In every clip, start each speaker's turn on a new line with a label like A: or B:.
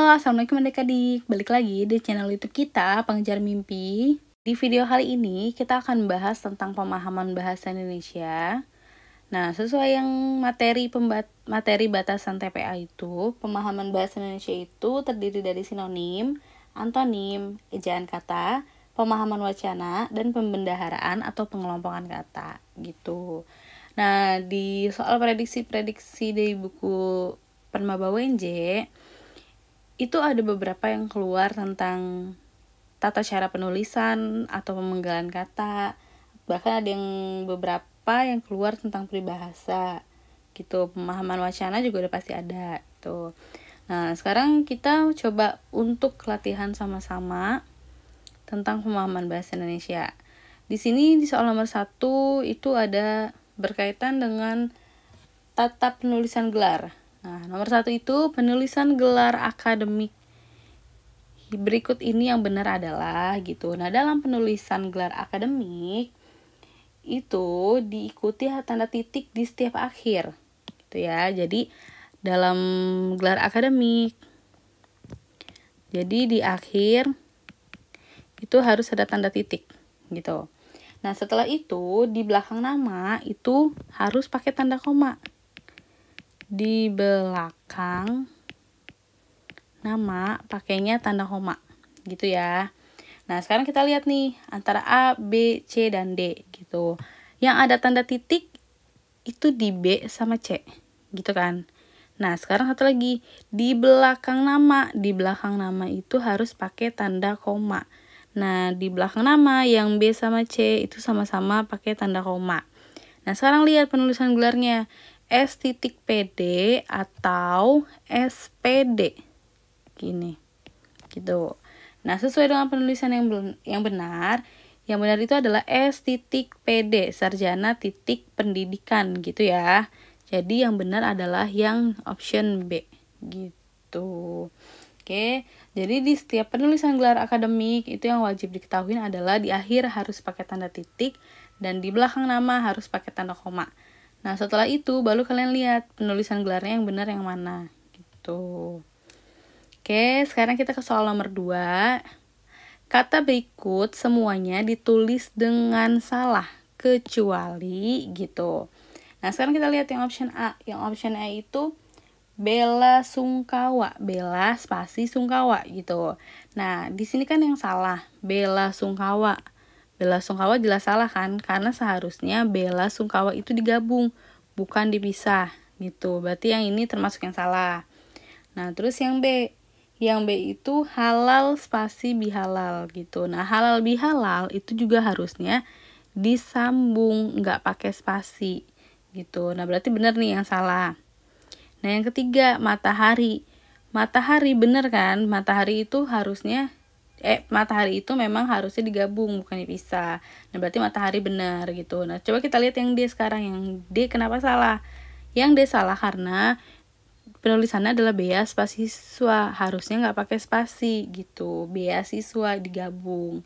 A: Halo, assalamualaikum adik-adik. Balik lagi di channel YouTube kita, Pengejar Mimpi. Di video kali ini kita akan bahas tentang pemahaman bahasa Indonesia. Nah, sesuai yang materi batasan TPA itu, pemahaman bahasa Indonesia itu terdiri dari sinonim, antonim, ejaan kata, pemahaman wacana, dan pembendaharaan atau pengelompokan kata gitu. Nah, di soal prediksi-prediksi dari buku Permaba UNJ itu ada beberapa yang keluar tentang tata cara penulisan atau pemenggalan kata, bahkan ada yang beberapa yang keluar tentang peribahasa gitu. Pemahaman wacana juga udah pasti ada gitu. Nah, sekarang kita coba untuk latihan sama-sama tentang pemahaman bahasa Indonesia. Di sini di soal nomor 1 itu ada berkaitan dengan tata penulisan gelar. Nah, nomor 1 itu penulisan gelar akademik. Berikut ini yang benar adalah gitu. Nah, dalam penulisan gelar akademik itu diikuti tanda titik di setiap akhir. Gitu ya. Jadi dalam gelar akademik, jadi di akhir itu harus ada tanda titik gitu. Nah, setelah itu di belakang nama itu harus pakai tanda koma. Di belakang nama pakainya tanda koma gitu ya. Nah, sekarang kita lihat nih antara A, B, C, dan D gitu. Yang ada tanda titik itu di B sama C gitu kan. Nah, sekarang satu lagi di belakang nama. Di belakang nama itu harus pakai tanda koma. Nah, di belakang nama yang B sama C itu sama-sama pakai tanda koma. Nah, sekarang lihat penulisan gelarnya. S.PD atau SPD gini gitu. Nah, sesuai dengan penulisan yang benar itu adalah S.PD sarjana pendidikan gitu ya. Jadi yang benar adalah yang option B gitu. Oke, jadi di setiap penulisan gelar akademik itu yang wajib diketahui adalah di akhir harus pakai tanda titik dan di belakang nama harus pakai tanda koma. Nah, setelah itu baru kalian lihat penulisan gelarnya yang benar yang mana gitu. Oke, sekarang kita ke soal nomor 2. Kata berikut semuanya ditulis dengan salah kecuali gitu. Nah, sekarang kita lihat yang option A. Yang option A itu bela sungkawa, bela spasi sungkawa gitu. Nah, di sini kan yang salah, bela sungkawa. Bela sungkawa jelas salah kan, karena seharusnya bela sungkawa itu digabung, bukan dipisah gitu. Berarti yang ini termasuk yang salah. Nah, terus yang B. Yang B itu halal spasi bihalal gitu. Nah, halal bihalal itu juga harusnya disambung, nggak pakai spasi gitu. Nah, berarti benar nih yang salah. Nah, yang ketiga, matahari. Matahari benar kan? Matahari itu harusnya matahari itu memang harusnya digabung, bukan dipisah. Nah, berarti matahari benar gitu. Nah, coba kita lihat yang D sekarang. Yang D kenapa salah? Yang D salah karena penulisannya adalah beasiswa. Harusnya nggak pakai spasi gitu. Beasiswa digabung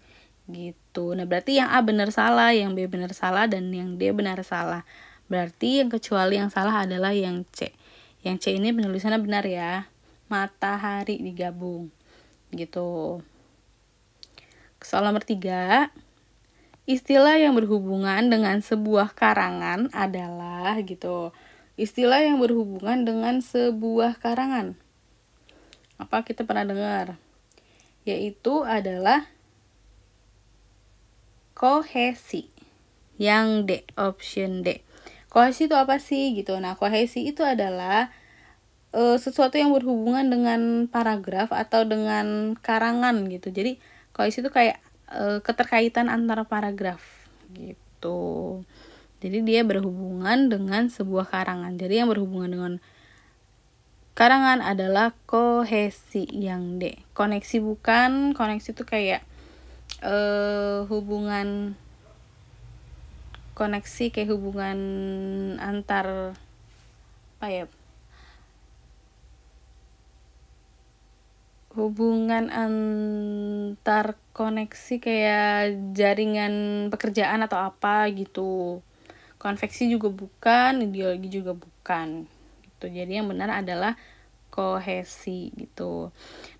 A: gitu. Nah, berarti yang A benar salah, yang B benar salah, dan yang D benar salah. Berarti yang kecuali yang salah adalah yang C. Yang C ini penulisannya benar ya. Matahari digabung gitu. Soal nomor 3. Istilah yang berhubungan dengan sebuah karangan adalah gitu. Istilah yang berhubungan dengan sebuah karangan. Apa kita pernah dengar? Yaitu adalah kohesi. Yang D, option D. Kohesi itu apa sih gitu. Nah, kohesi itu adalah sesuatu yang berhubungan dengan paragraf atau dengan karangan gitu. Jadi kohesi itu kayak keterkaitan antara paragraf gitu. Jadi dia berhubungan dengan sebuah karangan. Jadi yang berhubungan dengan karangan adalah kohesi yang D. Koneksi bukan. Koneksi itu kayak hubungan koneksi kayak hubungan antar apa ya? Hubungan antar koneksi kayak jaringan pekerjaan atau apa gitu. Konveksi juga bukan, ideologi juga bukan gitu. Jadi yang benar adalah kohesi gitu.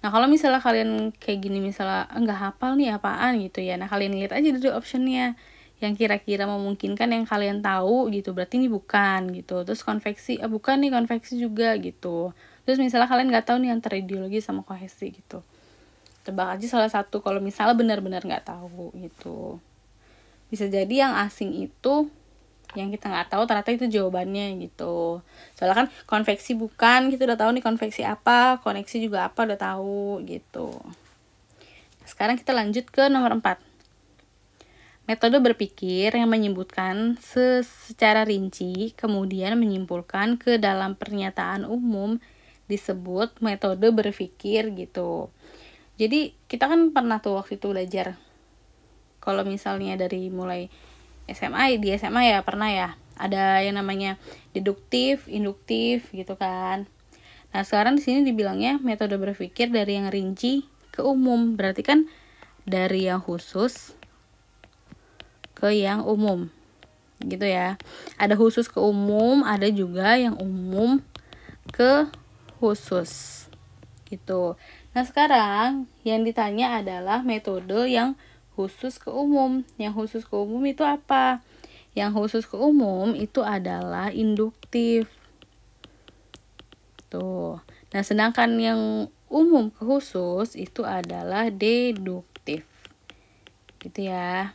A: Nah kalau misalnya kalian kayak gini, misalnya nggak hafal nih apaan gitu ya, nah kalian lihat aja dulu optionnya yang kira-kira memungkinkan yang kalian tahu gitu, berarti ini bukan gitu. Terus konveksi, bukan nih, konveksi juga gitu. Terus misalnya kalian nggak tahu nih antara ideologi sama kohesi gitu, tebak aja salah satu kalau misalnya benar-benar nggak tahu gitu. Bisa jadi yang asing itu yang kita nggak tahu ternyata itu jawabannya gitu. Soalnya kan konveksi bukan, kita udah tahu nih konveksi apa, koneksi juga apa, udah tahu gitu. Sekarang kita lanjut ke nomor 4. Metode berpikir yang menyebutkan secara rinci kemudian menyimpulkan ke dalam pernyataan umum disebut metode berpikir gitu. Jadi kita kan pernah tuh waktu itu belajar, kalau misalnya dari mulai SMA, di SMA ya pernah ya, ada yang namanya deduktif, induktif gitu kan. Nah sekarang di sini dibilangnya metode berpikir dari yang rinci ke umum, berarti kan dari yang khusus ke yang umum gitu ya. Ada khusus ke umum, ada juga yang umum ke khusus gitu. Nah sekarang yang ditanya adalah metode yang khusus ke umum. Yang khusus ke umum itu apa? Yang khusus ke umum itu adalah induktif tuh. Nah sedangkan yang umum ke khusus itu adalah deduktif gitu ya.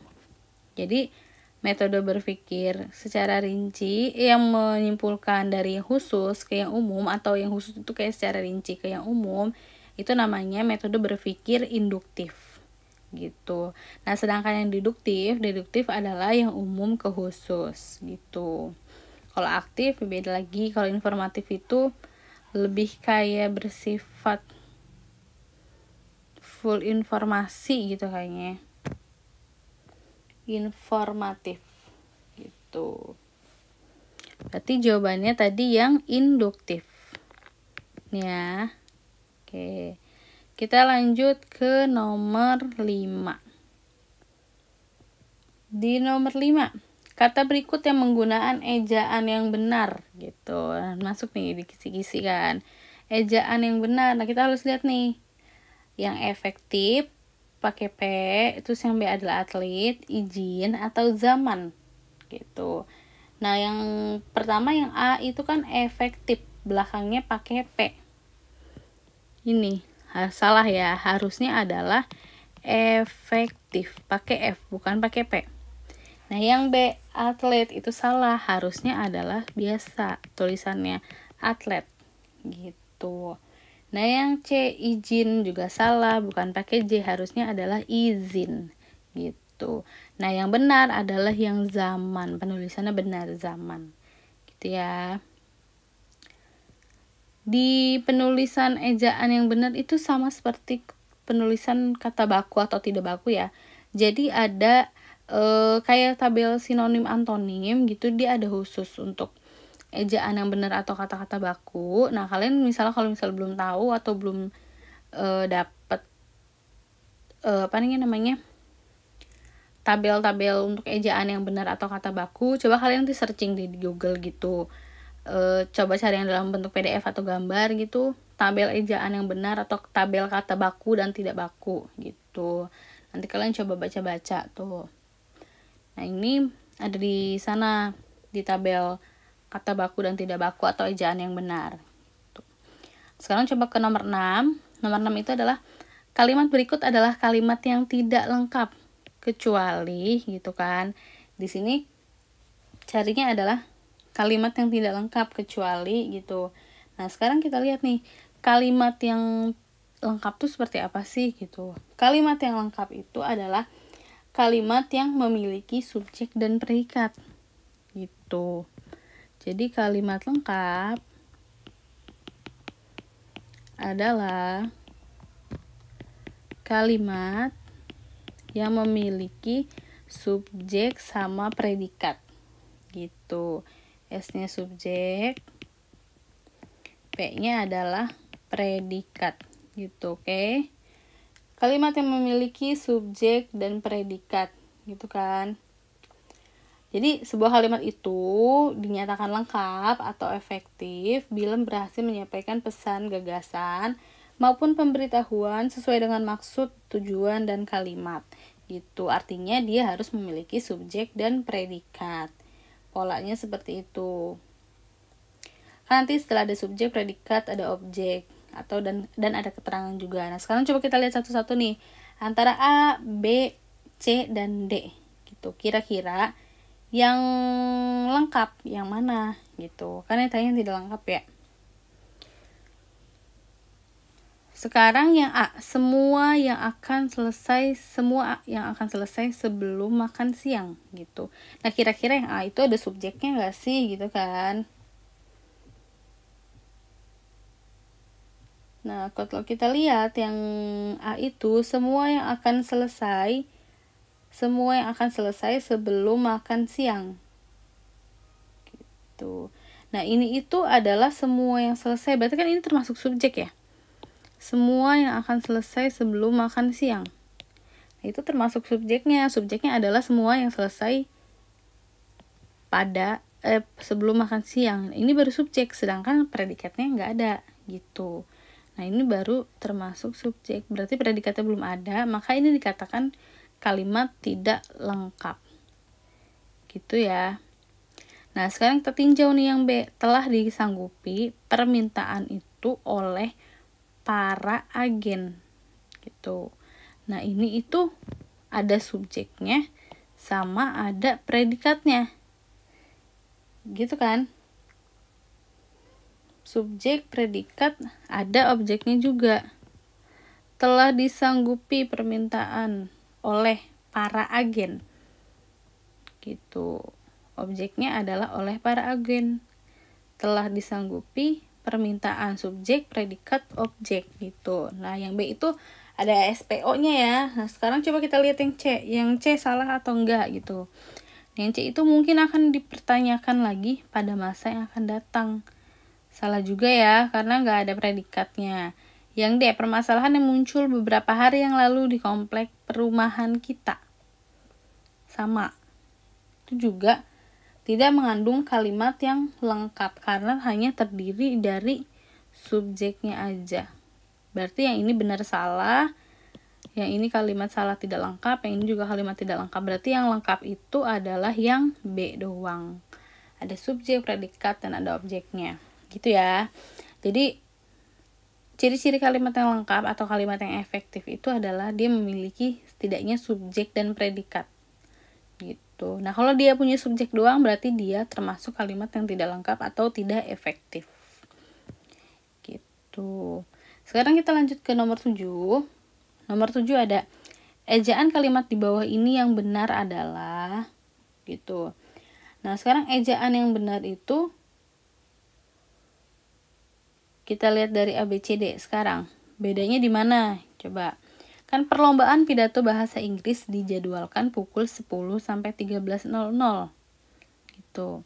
A: Jadi metode berpikir secara rinci yang menyimpulkan dari yang khusus ke yang umum, atau yang khusus itu kayak secara rinci ke yang umum, itu namanya metode berpikir induktif gitu. Nah sedangkan yang deduktif adalah yang umum ke khusus gitu. Kalau aktif beda lagi. Kalau informatif itu lebih kayak bersifat full informasi gitu kayaknya, informatif gitu. Berarti jawabannya tadi yang induktif ya. Oke, kita lanjut ke nomor 5. Di nomor 5, kata berikut yang menggunakan ejaan yang benar gitu. Masuk nih di kisi-kisi kan, ejaan yang benar. Nah kita harus lihat nih, yang efektif pakai P, terus yang B adalah atlet, izin, atau zaman gitu. Nah yang pertama yang A itu kan efektif, belakangnya pakai P. Ini salah ya, harusnya adalah efektif pakai F bukan pakai P. Nah yang B atlet itu salah, harusnya adalah biasa tulisannya atlet gitu. Nah yang C izin juga salah, bukan pakai J, harusnya adalah izin gitu. Nah yang benar adalah yang zaman, penulisannya benar zaman gitu ya. Di penulisan ejaan yang benar itu sama seperti penulisan kata baku atau tidak baku ya. Jadi ada kayak tabel sinonim antonim gitu, dia ada khusus untuk ejaan yang benar atau kata-kata baku. Nah kalian misalnya kalau belum tahu atau belum dapat tabel-tabel untuk ejaan yang benar atau kata baku, coba kalian nanti searching di Google gitu. Coba cari yang dalam bentuk PDF atau gambar gitu, tabel ejaan yang benar atau tabel kata baku dan tidak baku gitu. Nanti kalian coba baca-baca tuh. Nah ini ada di sana, di tabel kata baku dan tidak baku atau ejaan yang benar. Sekarang coba ke nomor 6. Nomor 6 itu adalah kalimat berikut adalah kalimat yang tidak lengkap kecuali gitu kan. Di sini carinya adalah kalimat yang tidak lengkap kecuali gitu. Nah sekarang kita lihat nih, kalimat yang lengkap tuh seperti apa sih gitu. Kalimat yang lengkap itu adalah kalimat yang memiliki subjek dan predikat gitu. Jadi kalimat lengkap adalah kalimat yang memiliki subjek sama predikat gitu. S-nya subjek, P-nya adalah predikat gitu, oke? Kalimat yang memiliki subjek dan predikat gitu kan. Jadi sebuah kalimat itu dinyatakan lengkap atau efektif bila berhasil menyampaikan pesan, gagasan, maupun pemberitahuan sesuai dengan maksud, tujuan, dan kalimat. Gitu. Artinya dia harus memiliki subjek dan predikat. Polanya seperti itu. Nanti setelah ada subjek, predikat, ada objek atau dan ada keterangan juga. Nah, sekarang coba kita lihat satu-satu nih. Antara A, B, C, dan D. Gitu. Kira-kira yang lengkap yang mana gitu, karena tanya yang tidak lengkap ya. Sekarang yang A, semua yang akan selesai sebelum makan siang gitu. Nah, kira-kira yang A itu ada subjeknya nggak sih gitu kan. Nah, kalau kita lihat yang A itu semua yang akan selesai sebelum makan siang. Gitu. Nah, ini itu adalah semua yang selesai. Berarti kan ini termasuk subjek ya. Semua yang akan selesai sebelum makan siang. Nah, itu termasuk subjeknya. Subjeknya adalah semua yang selesai pada sebelum makan siang. Ini baru subjek, sedangkan predikatnya nggak ada gitu. Nah, ini baru termasuk subjek. Berarti predikatnya belum ada, maka ini dikatakan kalimat tidak lengkap. Gitu ya. Nah, sekarang kita tinjau nih yang B. Telah disanggupi permintaan itu oleh para agen. Gitu. Nah, ini itu ada subjeknya sama ada predikatnya. Gitu kan? Subjek, predikat, ada objeknya juga. Telah disanggupi permintaan oleh para agen. Gitu. Objeknya adalah oleh para agen. Telah disanggupi permintaan subjek, predikat, objek gitu. Nah, yang B itu ada SPO-nya ya. Nah, sekarang coba kita lihat yang C. Yang C salah atau enggak gitu. Yang C itu mungkin akan dipertanyakan lagi pada masa yang akan datang. Salah juga ya, karena nggak ada predikatnya. Yang D, permasalahan yang muncul beberapa hari yang lalu di komplek perumahan kita. Sama. Itu juga tidak mengandung kalimat yang lengkap, karena hanya terdiri dari subjeknya aja. Berarti yang ini benar salah, yang ini kalimat salah tidak lengkap, yang ini juga kalimat tidak lengkap. Berarti yang lengkap itu adalah yang B doang. Ada subjek, predikat, dan ada objeknya. Gitu ya. Jadi ciri-ciri kalimat yang lengkap atau kalimat yang efektif itu adalah dia memiliki setidaknya subjek dan predikat. Gitu. Nah, kalau dia punya subjek doang berarti dia termasuk kalimat yang tidak lengkap atau tidak efektif. Gitu. Sekarang kita lanjut ke nomor 7. Nomor 7 ada ejaan kalimat di bawah ini yang benar adalah gitu. Nah, sekarang ejaan yang benar itu kita lihat dari A, B, C, D sekarang. Bedanya di mana? Coba. Kan perlombaan pidato bahasa Inggris dijadwalkan pukul 10 sampai 13.00. Gitu.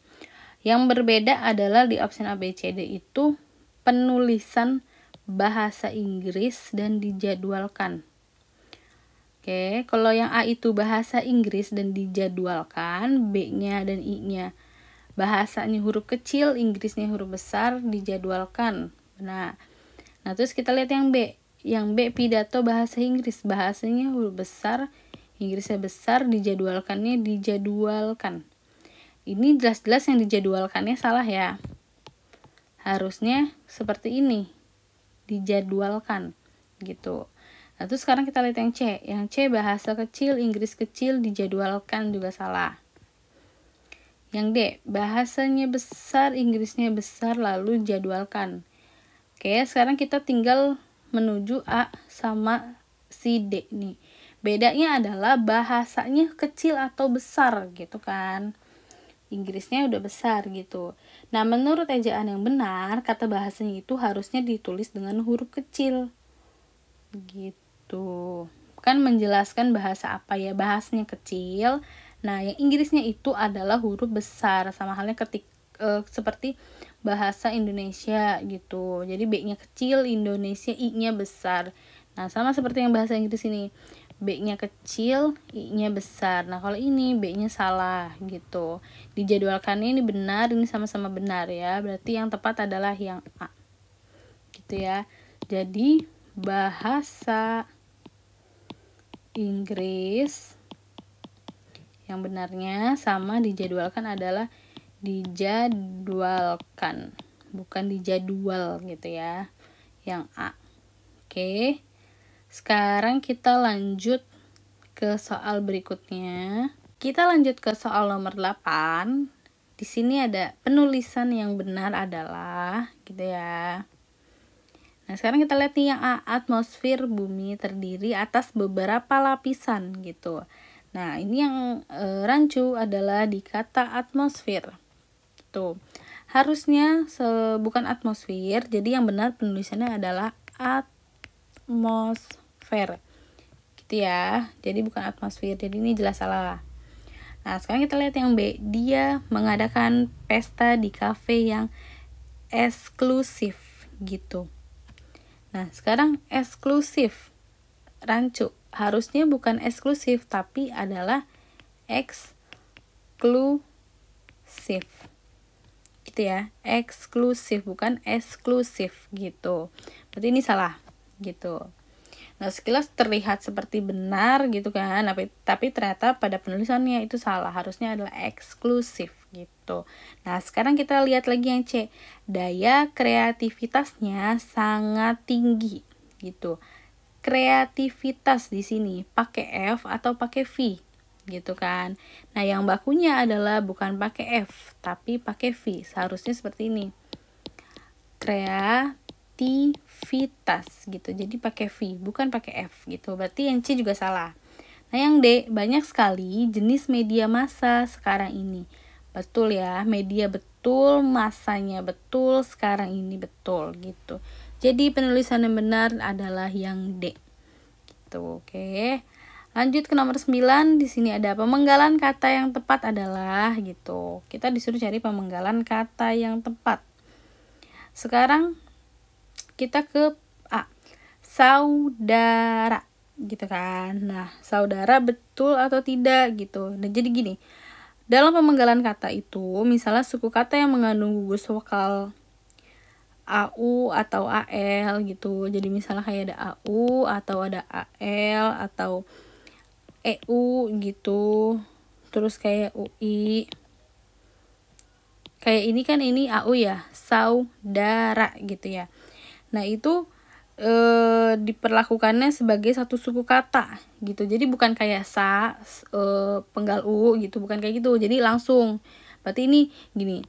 A: Yang berbeda adalah di opsi A, B, C, D itu penulisan bahasa Inggris dan dijadwalkan. Oke, kalau yang A itu bahasa Inggris dan dijadwalkan, B-nya dan I-nya bahasanya huruf kecil, Inggrisnya huruf besar, dijadwalkan. Nah, terus kita lihat yang B. Yang B pidato bahasa Inggris, bahasanya huruf besar, Inggrisnya besar, dijadwalkannya dijadwalkan. Ini jelas-jelas yang dijadwalkannya salah ya. Harusnya seperti ini. Dijadwalkan gitu. Nah, terus sekarang kita lihat yang C. Yang C bahasa kecil, Inggris kecil, dijadwalkan juga salah. Yang D, bahasanya besar, Inggrisnya besar, lalu jadwalkan. Oke, sekarang kita tinggal menuju A sama si D nih. Bedanya adalah bahasanya kecil atau besar gitu kan. Inggrisnya udah besar gitu. Nah, menurut ejaan yang benar, kata bahasanya itu harusnya ditulis dengan huruf kecil. Gitu. Kan menjelaskan bahasa apa ya, bahasanya kecil. Nah, yang Inggrisnya itu adalah huruf besar, sama halnya seperti bahasa Indonesia gitu. Jadi B-nya kecil, Indonesia, I-nya besar. Nah, sama seperti yang bahasa Inggris ini. B-nya kecil, I-nya besar. Nah, kalau ini B-nya salah gitu. Dijadwalkannya ini benar, ini sama-sama benar ya. Berarti yang tepat adalah yang A. Gitu ya. Jadi, bahasa Inggris yang benarnya sama dijadwalkan adalah dijadwalkan, bukan dijadwal gitu ya. Yang A. Oke. Sekarang kita lanjut ke soal berikutnya. Kita lanjut ke soal nomor 8. Di sini ada penulisan yang benar adalah gitu ya. Nah, sekarang kita lihat nih yang A, atmosfer bumi terdiri atas beberapa lapisan gitu. Nah, ini yang rancu adalah di kata atmosfer. Tuh. Harusnya bukan atmosfer, jadi yang benar penulisannya adalah atmosfer gitu ya. Jadi bukan atmosfer, jadi ini jelas salah. Nah, sekarang kita lihat yang B. Dia mengadakan pesta di kafe yang eksklusif gitu. Nah, sekarang eksklusif rancu. Harusnya bukan eksklusif, tapi adalah eksklusif gitu ya. Eksklusif, bukan eksklusif gitu. Berarti ini salah gitu. Nah, sekilas terlihat seperti benar gitu kan, tapi ternyata pada penulisannya itu salah. Harusnya adalah eksklusif gitu. Nah, sekarang kita lihat lagi yang C. Daya kreativitasnya sangat tinggi gitu. Kreativitas di sini pakai F atau pakai V gitu kan. Nah, yang bakunya adalah bukan pakai F tapi pakai V. Seharusnya seperti ini. Kreativitas gitu. Jadi pakai V, bukan pakai F gitu. Berarti yang C juga salah. Nah, yang D, banyak sekali jenis media massa sekarang ini. Betul ya, media betul, masanya betul, sekarang ini betul gitu. Jadi penulisan yang benar adalah yang D. Gitu, oke. Lanjut ke nomor 9. Di sini ada pemenggalan kata yang tepat adalah gitu. Kita disuruh cari pemenggalan kata yang tepat. Sekarang kita ke A. Saudara gitu kan. Nah, saudara betul atau tidak gitu. Nah, jadi gini. Dalam pemenggalan kata itu, misalnya suku kata yang mengandung gugus vokal AU atau AL gitu. Jadi misalnya kayak ada AU atau ada AL atau EU gitu. Terus kayak UI. Kayak ini kan ini AU ya, saudara gitu ya. Nah, itu diperlakukannya sebagai satu suku kata gitu. Jadi bukan kayak penggal U gitu, bukan kayak gitu. Jadi langsung. Berarti ini gini,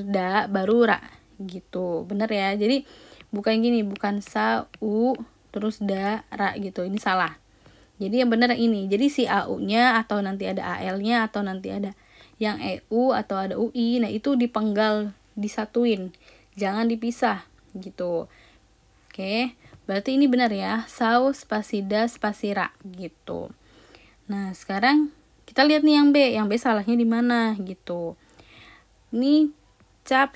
A: da baru ra gitu. Bener ya. Jadi bukan gini, bukan u terus da ra gitu. Ini salah. Jadi yang benar ini. Jadi si AU-nya atau nanti ada AL-nya atau nanti ada yang EU atau ada UI, nah itu dipenggal, disatuin. Jangan dipisah gitu. Oke, berarti ini benar ya. Sau spasi da spasi ra gitu. Nah, sekarang kita lihat nih yang B. Yang B salahnya di mana gitu. Ini cap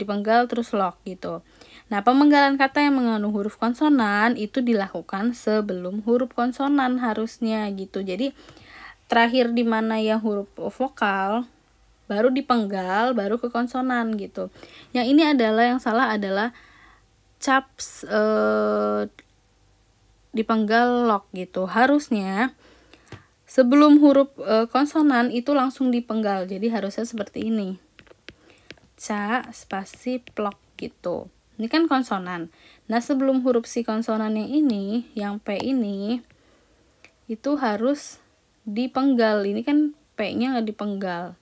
A: dipenggal terus lock gitu. Nah, pemenggalan kata yang mengandung huruf konsonan itu dilakukan sebelum huruf konsonan harusnya gitu. Jadi terakhir di mana yang huruf vokal baru dipenggal, baru ke konsonan gitu. Yang ini adalah yang salah adalah caps dipenggal lock gitu. Harusnya sebelum huruf konsonan itu langsung dipenggal. Jadi harusnya seperti ini. Ca spasi plok gitu. Ini kan konsonan. Nah, sebelum huruf si konsonannya ini, yang P ini itu harus dipenggal. Ini kan P-nya nggak dipenggal.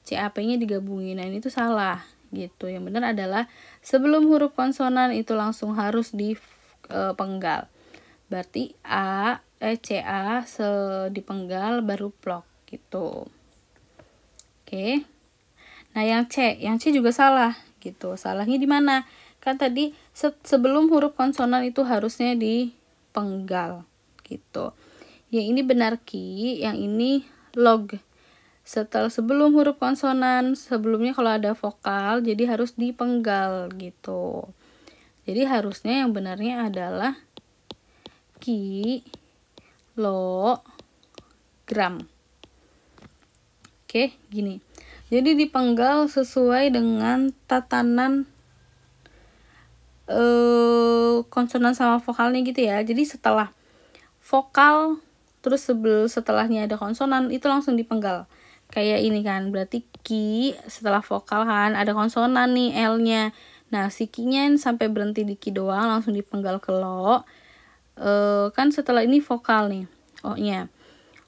A: CAP-nya digabungin. Nah, ini tuh salah gitu. Yang benar adalah sebelum huruf konsonan itu langsung harus dipenggal. Berarti CA dipenggal baru plok gitu. Oke. Nah, yang C juga salah gitu. Salahnya di mana? Kan tadi sebelum huruf konsonan itu harusnya dipenggal gitu. Yang ini benar ki, yang ini log. Sebelum huruf konsonan, sebelumnya kalau ada vokal jadi harus dipenggal gitu. Jadi harusnya yang benarnya adalah Q kilogram. Oke, gini. Jadi dipenggal sesuai dengan tatanan konsonan sama vokalnya gitu ya. Jadi setelah vokal terus setelahnya ada konsonan itu langsung dipenggal. Kayak ini kan, berarti ki setelah vokal kan ada konsonan nih L-nya. Nah, si ki-nya sampai berhenti di ki doang langsung dipenggal ke lo. Kan setelah ini vokal nih, O-nya.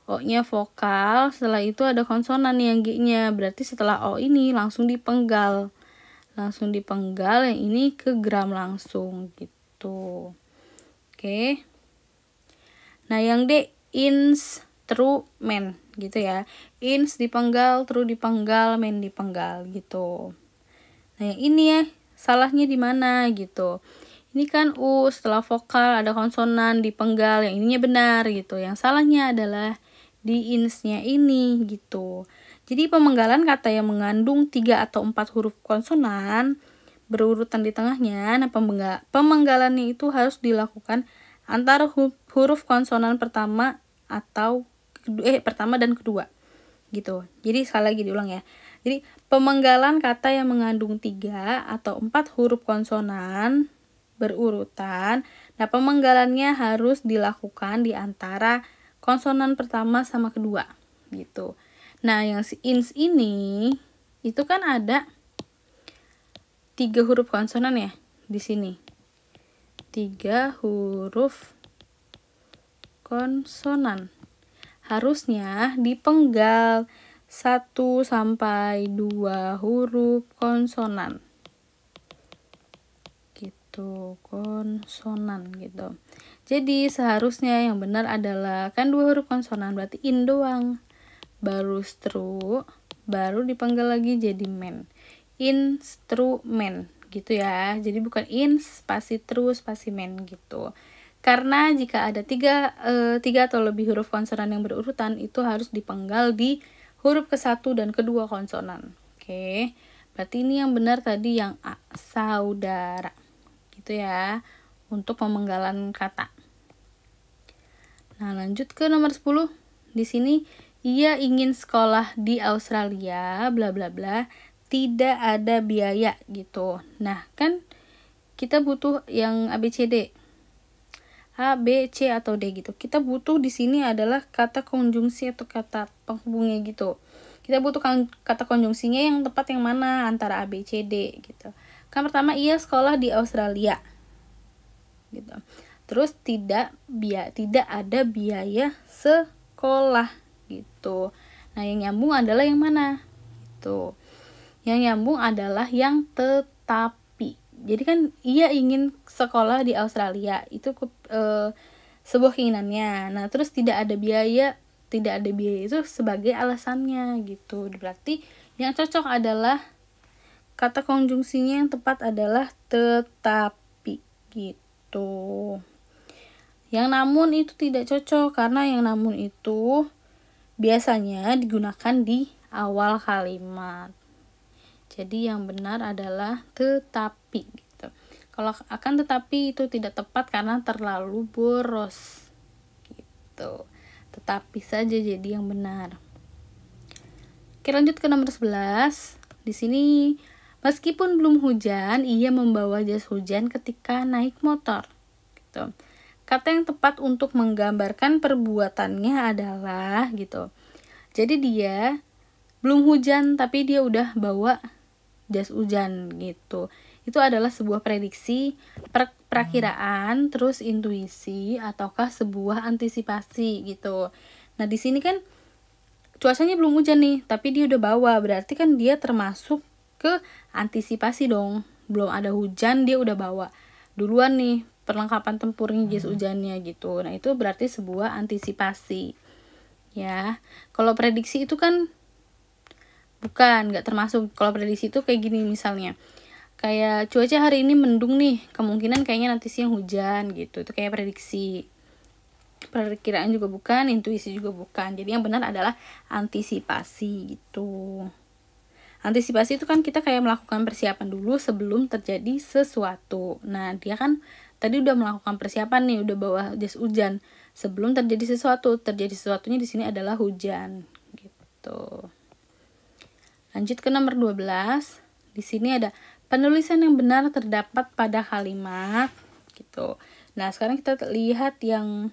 A: O-nya vokal, setelah itu ada konsonan nih yang G-nya. Berarti setelah O ini langsung dipenggal. Langsung dipenggal, yang ini ke gram langsung gitu. Oke. Nah, yang D instrumen gitu ya. Ins dipenggal, tru dipenggal, men dipenggal gitu. Nah, yang ini ya salahnya di mana gitu. Ini kan U setelah vokal ada konsonan dipenggal, yang ininya benar gitu. Yang salahnya adalah di ins-nya ini gitu. Jadi pemenggalan kata yang mengandung 3 atau 4 huruf konsonan berurutan di tengahnya. Nah, pemenggalannya itu harus dilakukan antara huruf konsonan pertama atau pertama dan kedua gitu. Jadi sekali lagi diulang ya. Jadi pemenggalan kata yang mengandung 3 atau 4 huruf konsonan berurutan. Nah, pemenggalannya harus dilakukan di antara konsonan pertama sama kedua gitu. Nah, yang si ins ini itu kan ada 3 huruf konsonan ya di sini. 3 huruf konsonan. Harusnya dipenggal 1 sampai 2 huruf konsonan. Gitu, konsonan gitu. Jadi seharusnya yang benar adalah kan 2 huruf konsonan, berarti in doang. Baru stru, baru dipenggal lagi jadi men. Instrumen gitu ya. Jadi bukan in spasi tru spasi men gitu. Karena jika ada 3 atau lebih huruf konsonan yang berurutan, itu harus dipenggal di huruf ke-1 dan kedua konsonan. Oke. Berarti ini yang benar tadi yang A, saudara. Gitu ya. Untuk pemenggalan kata. Nah, lanjut ke nomor 10. Di sini ia ingin sekolah di Australia, bla bla bla, tidak ada biaya gitu. Nah, kan kita butuh yang ABCD. A, B, C atau D gitu. Kita butuh di sini adalah kata konjungsi atau kata penghubungnya gitu. Kita butuh kata konjungsinya yang tepat yang mana antara A, B, C, D gitu. Kan pertama ia sekolah di Australia. Gitu. Terus tidak ada biaya sekolah gitu. Nah, yang nyambung adalah yang mana? Gitu. Yang nyambung adalah yang tetapi. Jadi kan ia ingin sekolah di Australia. Itu sebuah keinginannya. Nah, terus tidak ada biaya itu sebagai alasannya gitu. Berarti yang cocok adalah kata konjungsinya yang tepat adalah tetapi gitu. Yang namun itu tidak cocok karena yang namun itu biasanya digunakan di awal kalimat. Jadi yang benar adalah tetapi gitu. Kalau akan tetapi itu tidak tepat karena terlalu boros gitu. Tetapi saja jadi yang benar. Oke, lanjut ke nomor 11. Di sini meskipun belum hujan, ia membawa jas hujan ketika naik motor gitu. Kata yang tepat untuk menggambarkan perbuatannya adalah gitu. Jadi dia belum hujan tapi dia udah bawa jas hujan gitu. Itu adalah sebuah prediksi, perakiraan, terus intuisi ataukah sebuah antisipasi gitu. Nah, di sini kan cuacanya belum hujan nih, tapi dia udah bawa. Berarti kan dia termasuk ke antisipasi dong. Belum ada hujan dia udah bawa. Duluan nih perlengkapan tempurnya jas hujannya gitu. Nah, itu berarti sebuah antisipasi. Ya. Kalau prediksi itu kan bukan, enggak termasuk. Kalau prediksi itu kayak gini misalnya. Kayak cuaca hari ini mendung nih, kemungkinan kayaknya nanti siang hujan gitu. Itu kayak prediksi. Perkiraan juga bukan, intuisi juga bukan. Jadi yang benar adalah antisipasi gitu. Antisipasi itu kan kita kayak melakukan persiapan dulu sebelum terjadi sesuatu. Nah, dia kan tadi udah melakukan persiapan nih, udah bawa jas hujan sebelum terjadi sesuatu. Terjadi sesuatunya di sini adalah hujan gitu. Lanjut ke nomor 12. Di sini ada penulisan yang benar terdapat pada kalimat gitu. Nah, sekarang kita lihat yang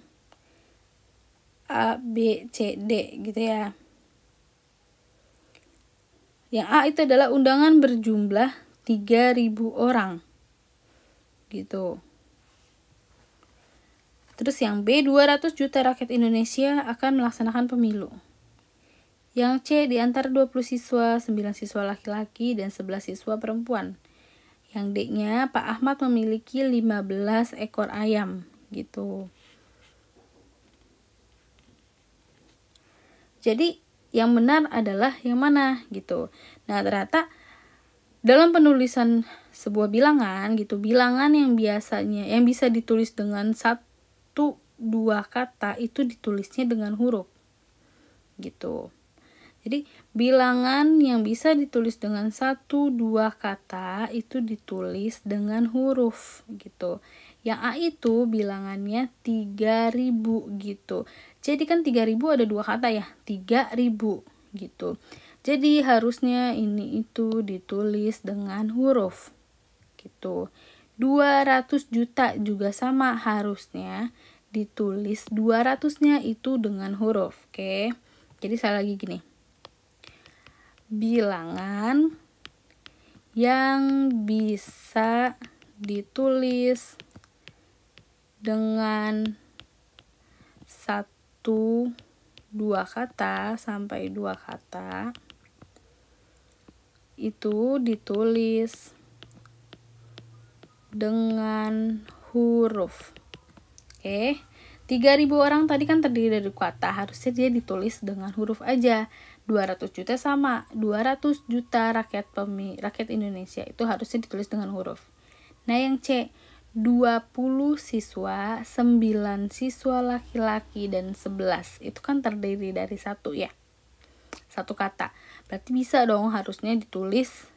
A: A, B, C, D gitu ya. Yang A itu adalah undangan berjumlah 3.000 orang. Gitu. Terus yang B, 200 juta rakyat Indonesia akan melaksanakan pemilu. Yang C, di antara 20 siswa, 9 siswa laki-laki dan 11 siswa perempuan. Yang D-nya, Pak Ahmad memiliki 15 ekor ayam. Gitu. Jadi yang benar adalah yang mana gitu. Nah, ternyata dalam penulisan sebuah bilangan gitu, bilangan yang biasanya yang bisa ditulis dengan 1-2 kata itu ditulisnya dengan huruf. Gitu. Jadi bilangan yang bisa ditulis dengan 1-2 kata itu ditulis dengan huruf gitu. Yang A itu bilangannya 3.000 gitu. Jadi kan 3.000 ada 2 kata ya, 3.000 gitu. Jadi harusnya ini itu ditulis dengan huruf gitu. 200 juta juga sama, harusnya ditulis 200-nya itu dengan huruf. Oke. Jadi saya lagi gini. Bilangan yang bisa ditulis dengan 1-2 kata sampai 2 kata itu ditulis dengan huruf. Oke. 3.000 orang tadi kan terdiri dari kata, harusnya dia ditulis dengan huruf aja. 200 juta sama, 200 juta rakyat Indonesia itu harusnya ditulis dengan huruf. Nah, yang C, 20 siswa, 9 siswa laki-laki dan 11 itu kan terdiri dari 1 ya. 1 kata. Berarti bisa dong harusnya ditulis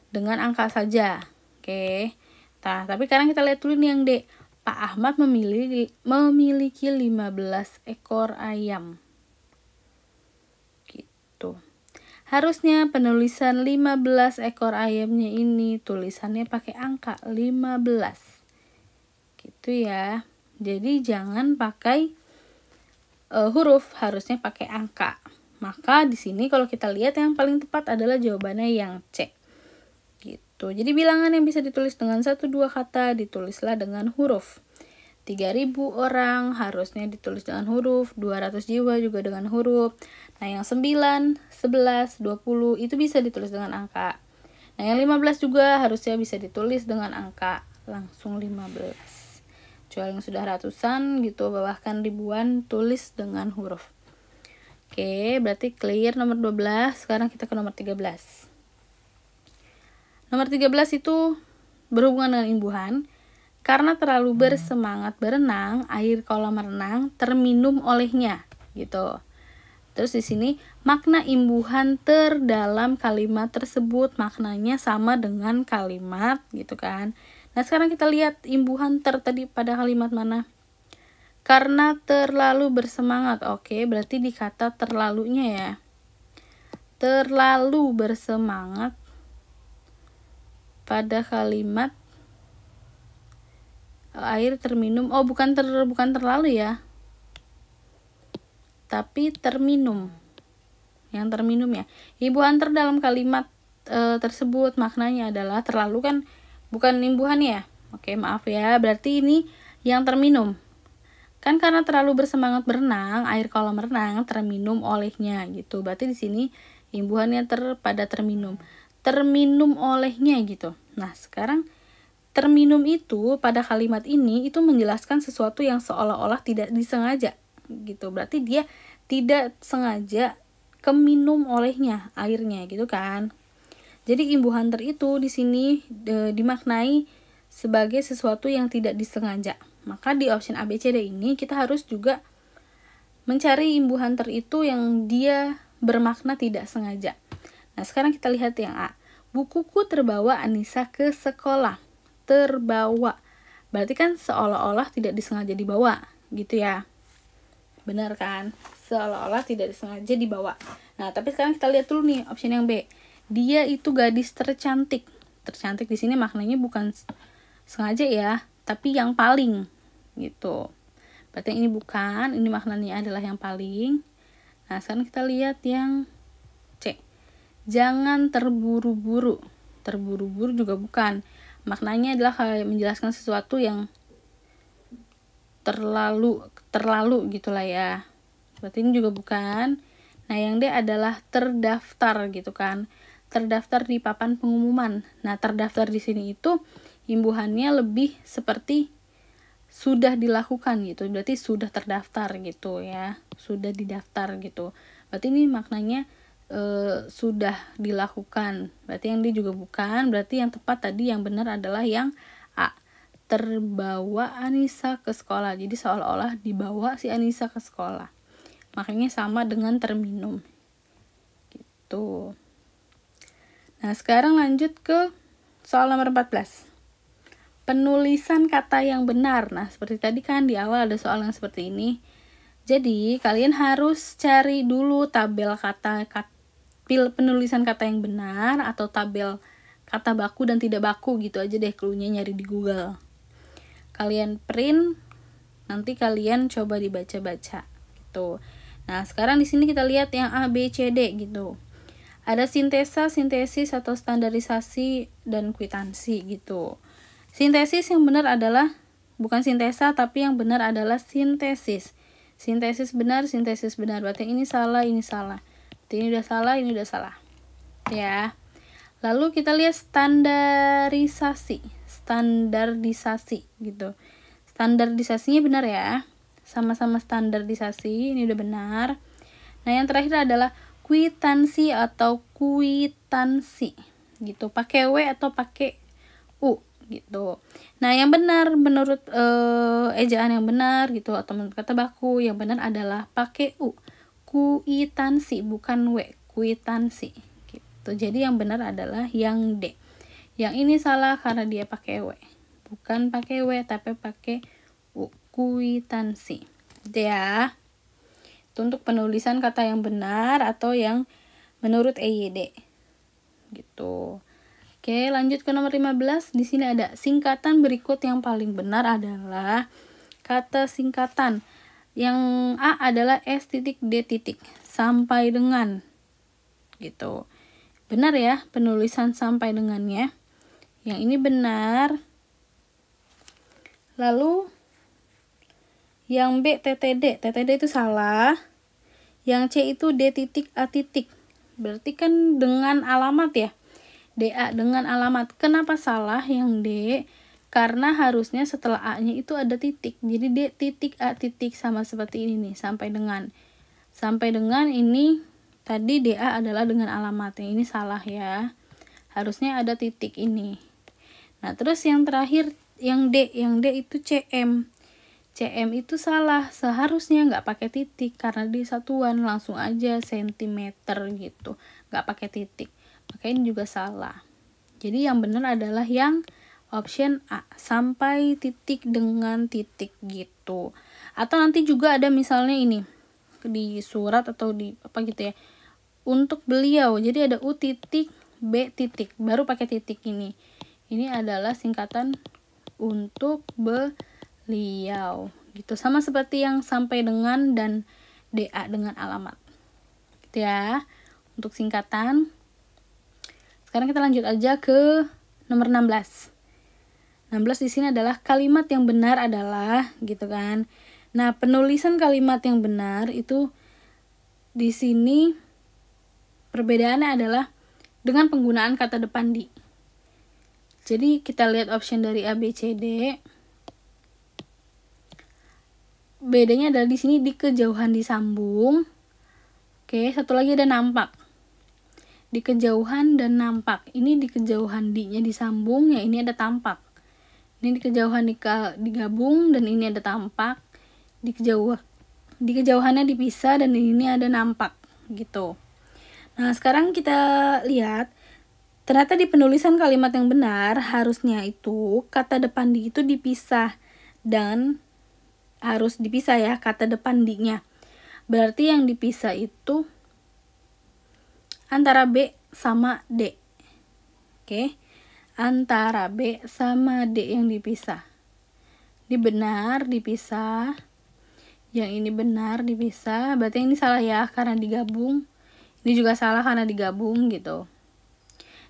A: dengan angka saja. Oke. Nah, tapi sekarang kita lihat dulu nih yang D. Pak Ahmad memiliki 15 ekor ayam. Gitu. Harusnya penulisan 15 ekor ayamnya ini tulisannya pakai angka 15. Gitu ya. Jadi jangan pakai huruf, harusnya pakai angka. Maka di sini kalau kita lihat yang paling tepat adalah jawabannya yang C. Gitu. Jadi bilangan yang bisa ditulis dengan 1-2 kata ditulislah dengan huruf. 3.000 orang harusnya ditulis dengan huruf, 200 jiwa juga dengan huruf. Nah, yang 9, 11, 20 itu bisa ditulis dengan angka. Nah, yang 15 juga harusnya bisa ditulis dengan angka langsung 15. Kecuali yang sudah ratusan gitu, bahkan ribuan, tulis dengan huruf. Oke, berarti clear nomor 12. Sekarang kita ke nomor 13. Nomor 13 itu berhubungan dengan imbuhan. Karena terlalu bersemangat berenang, air kolam renang terminum olehnya, gitu. Terus di sini makna imbuhan terdalam kalimat tersebut maknanya sama dengan kalimat, gitu kan. Nah, sekarang kita lihat imbuhan tadi pada kalimat mana? Karena terlalu bersemangat. Oke, berarti di kata terlalunya ya. Terlalu bersemangat pada kalimat air terminum. Oh, bukan terlalu ya. Tapi terminum. Yang terminum ya. Imbuhan terdalam kalimat tersebut maknanya adalah terlalu kan bukan imbuhan ya. Oke, maaf ya. Berarti ini yang terminum. Kan karena terlalu bersemangat berenang, air kolam renang terminum olehnya gitu. Berarti di sini imbuhannya pada terminum. Terminum olehnya gitu. Nah, sekarang terminum itu pada kalimat ini itu menjelaskan sesuatu yang seolah-olah tidak disengaja gitu. Berarti dia tidak sengaja keminum olehnya airnya gitu kan. Jadi imbuhan itu di sini dimaknai sebagai sesuatu yang tidak disengaja. Maka di option A, B, C, D ini kita harus juga mencari imbuhan itu yang dia bermakna tidak sengaja. Nah, sekarang kita lihat yang A. Bukuku terbawa Anissa ke sekolah. Terbawa. Berarti kan seolah-olah tidak disengaja dibawa, gitu ya. Benar kan? Seolah-olah tidak disengaja dibawa. Nah, tapi sekarang kita lihat dulu nih option yang B. Dia itu gadis tercantik. Tercantik di sini maknanya bukan sengaja ya, tapi yang paling gitu. Berarti yang ini bukan, ini maknanya adalah yang paling. Nah, sekarang kita lihat yang C. Jangan terburu-buru. Terburu-buru juga bukan. Maknanya adalah kayak menjelaskan sesuatu yang terlalu gitulah ya. Berarti ini juga bukan. Nah, yang D adalah terdaftar gitu kan. Terdaftar di papan pengumuman. Nah, terdaftar di sini itu imbuhannya lebih seperti sudah dilakukan gitu. Berarti sudah terdaftar gitu ya. Sudah didaftar gitu. Berarti ini maknanya sudah dilakukan. Berarti yang D juga bukan. Berarti yang tepat tadi yang benar adalah yang A. Terbawa Anissa ke sekolah. Jadi seolah-olah dibawa si Anissa ke sekolah. Makanya sama dengan terminum. Gitu. Nah, sekarang lanjut ke soal nomor 14. Penulisan kata yang benar. Nah, seperti tadi kan di awal ada soal yang seperti ini. Jadi, kalian harus cari dulu tabel penulisan kata yang benar atau tabel kata baku dan tidak baku gitu aja deh cluenya nyari di Google. Kalian print, nanti kalian coba dibaca-baca gitu. Nah, sekarang di sini kita lihat yang A, B, C, D gitu. Ada sintesa, sintesis atau standarisasi dan kwitansi gitu. Sintesis yang benar adalah bukan sintesa, tapi yang benar adalah sintesis. Sintesis benar. Berarti ini salah, ini salah. Berarti ini udah salah, ini udah salah. Ya. Lalu kita lihat standarisasi gitu. Standarisasinya benar ya. Sama-sama standarisasi, ini udah benar. Nah, yang terakhir adalah kwitansi atau kwitansi gitu. Pakai W atau pakai U gitu. Nah, yang benar menurut ejaan yang benar gitu atau menurut kata baku yang benar adalah pakai U. Kwitansi bukan W, kwitansi gitu. Jadi yang benar adalah yang D. Yang ini salah karena dia pakai W. Bukan pakai W tapi pakai U. Kwitansi. Gitu ya. Itu untuk penulisan kata yang benar atau yang menurut EYD. Gitu. Oke, lanjut ke nomor 15. Di sini ada singkatan berikut yang paling benar adalah kata singkatan. Yang A adalah S.D. sampai dengan. Gitu. Benar ya penulisan sampai dengannya. Yang ini benar. Lalu yang B TTD itu salah. Yang C itu D.A. Berarti kan dengan alamat ya. DA dengan alamat. Kenapa salah yang D? Karena harusnya setelah A-nya itu ada titik. Jadi D.A. sama seperti ini nih, sampai dengan. Sampai dengan ini tadi DA adalah dengan alamat. Yang ini salah ya. Harusnya ada titik ini. Nah, terus yang terakhir yang D itu CM. CM itu salah, seharusnya nggak pakai titik karena di satuan langsung aja sentimeter gitu, nggak pakai titik. Makanya ini juga salah. Jadi yang benar adalah yang option A, sampai titik dengan titik gitu. Atau nanti juga ada misalnya ini di surat atau di apa gitu ya, untuk beliau. Jadi ada U titik B titik, baru pakai titik ini. Ini adalah singkatan untuk beliau gitu, sama seperti yang sampai dengan dan DA dengan alamat gitu ya untuk singkatan. Sekarang kita lanjut aja ke nomor 16 di sini adalah kalimat yang benar adalah gitu kan. Nah, penulisan kalimat yang benar itu di sini perbedaannya adalah dengan penggunaan kata depan di. Jadi kita lihat option dari A, B, C, D. Bedanya adalah di sini di kejauhan disambung. Oke, satu lagi ada nampak. Di kejauhan dan nampak. Ini di kejauhan di-nya disambung, ya ini ada tampak. Ini di kejauhan digabung dan ini ada tampak. Di kejauhannya dipisah dan ini ada nampak gitu. Nah, sekarang kita lihat, ternyata di penulisan kalimat yang benar, harusnya itu kata depan di itu dipisah. Dan harus dipisah ya, kata depan di-nya. Berarti yang dipisah itu antara B sama D. Oke, antara B sama D yang dipisah. Ini benar dipisah, yang ini benar dipisah, berarti ini salah ya karena digabung. Ini juga salah karena digabung gitu.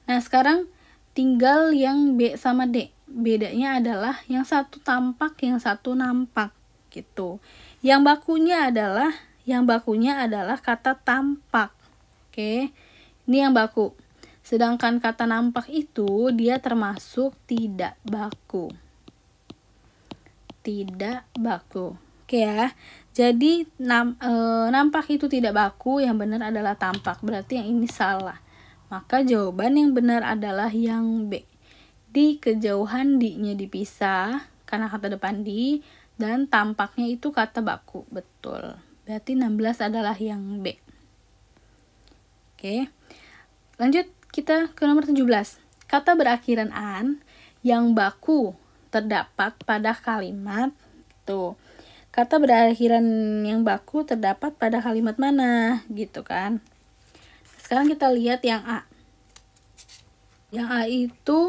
A: Nah, sekarang tinggal yang B sama D. Bedanya adalah yang satu tampak, yang satu nampak gitu. Yang bakunya adalah kata tampak. Oke. Ini yang baku. Sedangkan kata nampak itu dia termasuk tidak baku. Tidak baku. Oke ya. Jadi nampak itu tidak baku, yang benar adalah tampak. Berarti yang ini salah. Maka jawaban yang benar adalah yang B. Di kejauhan di-nya dipisah karena kata depan di, dan tampaknya itu kata baku. Betul. Berarti 16 adalah yang B. Oke. Lanjut kita ke nomor 17. Kata berakhiran an yang baku terdapat pada kalimat gitu. Kata berakhiran yang baku terdapat pada kalimat mana gitu kan. Sekarang kita lihat yang A. Yang A itu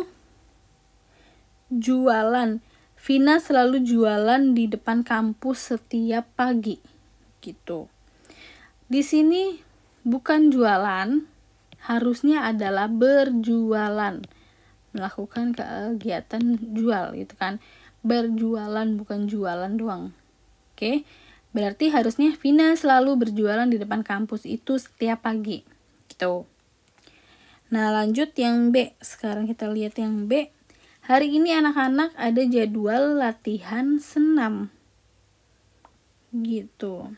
A: jualan. Vina selalu jualan di depan kampus setiap pagi gitu. Di sini bukan jualan, harusnya adalah berjualan. Melakukan kegiatan jual gitu kan. Berjualan, bukan jualan doang. Oke. Berarti harusnya Vina selalu berjualan di depan kampus itu setiap pagi. Gitu. Nah, lanjut yang B. Sekarang kita lihat yang B. Hari ini anak-anak ada jadwal latihan senam. Gitu.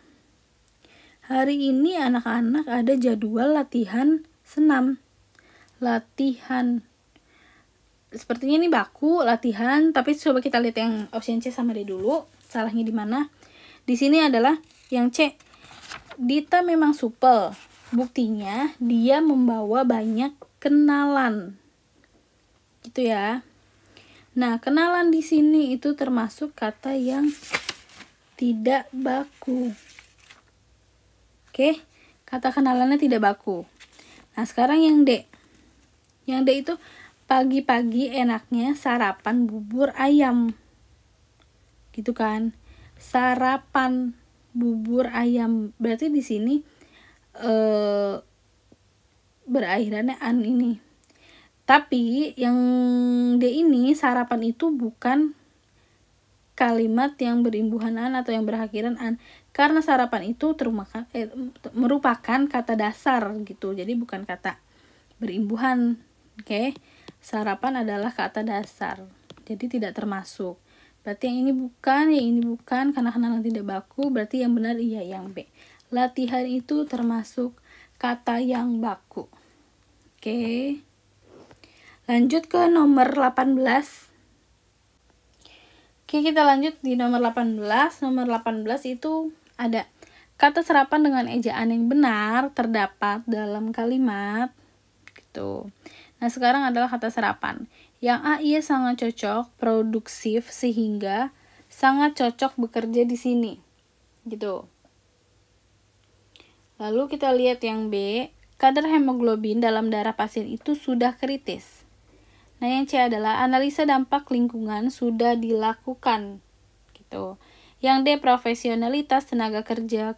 A: Hari ini anak-anak ada jadwal latihan senam. Latihan. Sepertinya ini baku, latihan, tapi coba kita lihat yang option C sama D dulu. Salahnya di mana? Di sini adalah yang C. Dita memang supel. Buktinya dia membawa banyak kenalan. Gitu ya. Nah, kenalan di sini itu termasuk kata yang tidak baku. Oke, kata kenalannya tidak baku. Nah, sekarang yang D. Yang D itu pagi-pagi enaknya sarapan bubur ayam. Gitu kan? Sarapan bubur ayam. Berarti di sini berakhirannya an ini. Tapi yang D ini, sarapan itu bukan kalimat yang berimbuhan an atau yang berakhiran an. Karena sarapan itu merupakan kata dasar gitu. Jadi bukan kata berimbuhan. Oke. Sarapan adalah kata dasar. Jadi tidak termasuk. Berarti yang ini bukan, yang ini bukan. Karena kenalan tidak baku. Berarti yang benar iya yang B. Latihan itu termasuk kata yang baku. Oke. Lanjut ke nomor 18. Oke, kita lanjut di nomor 18. Nomor 18 itu ada kata serapan dengan ejaan yang benar terdapat dalam kalimat gitu. Nah, sekarang adalah kata serapan. Yang A, ia sangat cocok, produksif sehingga sangat cocok bekerja di sini. Gitu. Lalu kita lihat yang B, kadar hemoglobin dalam darah pasien itu sudah kritis. Nah, yang C adalah analisa dampak lingkungan sudah dilakukan. Gitu. Yang D, profesionalitas tenaga kerja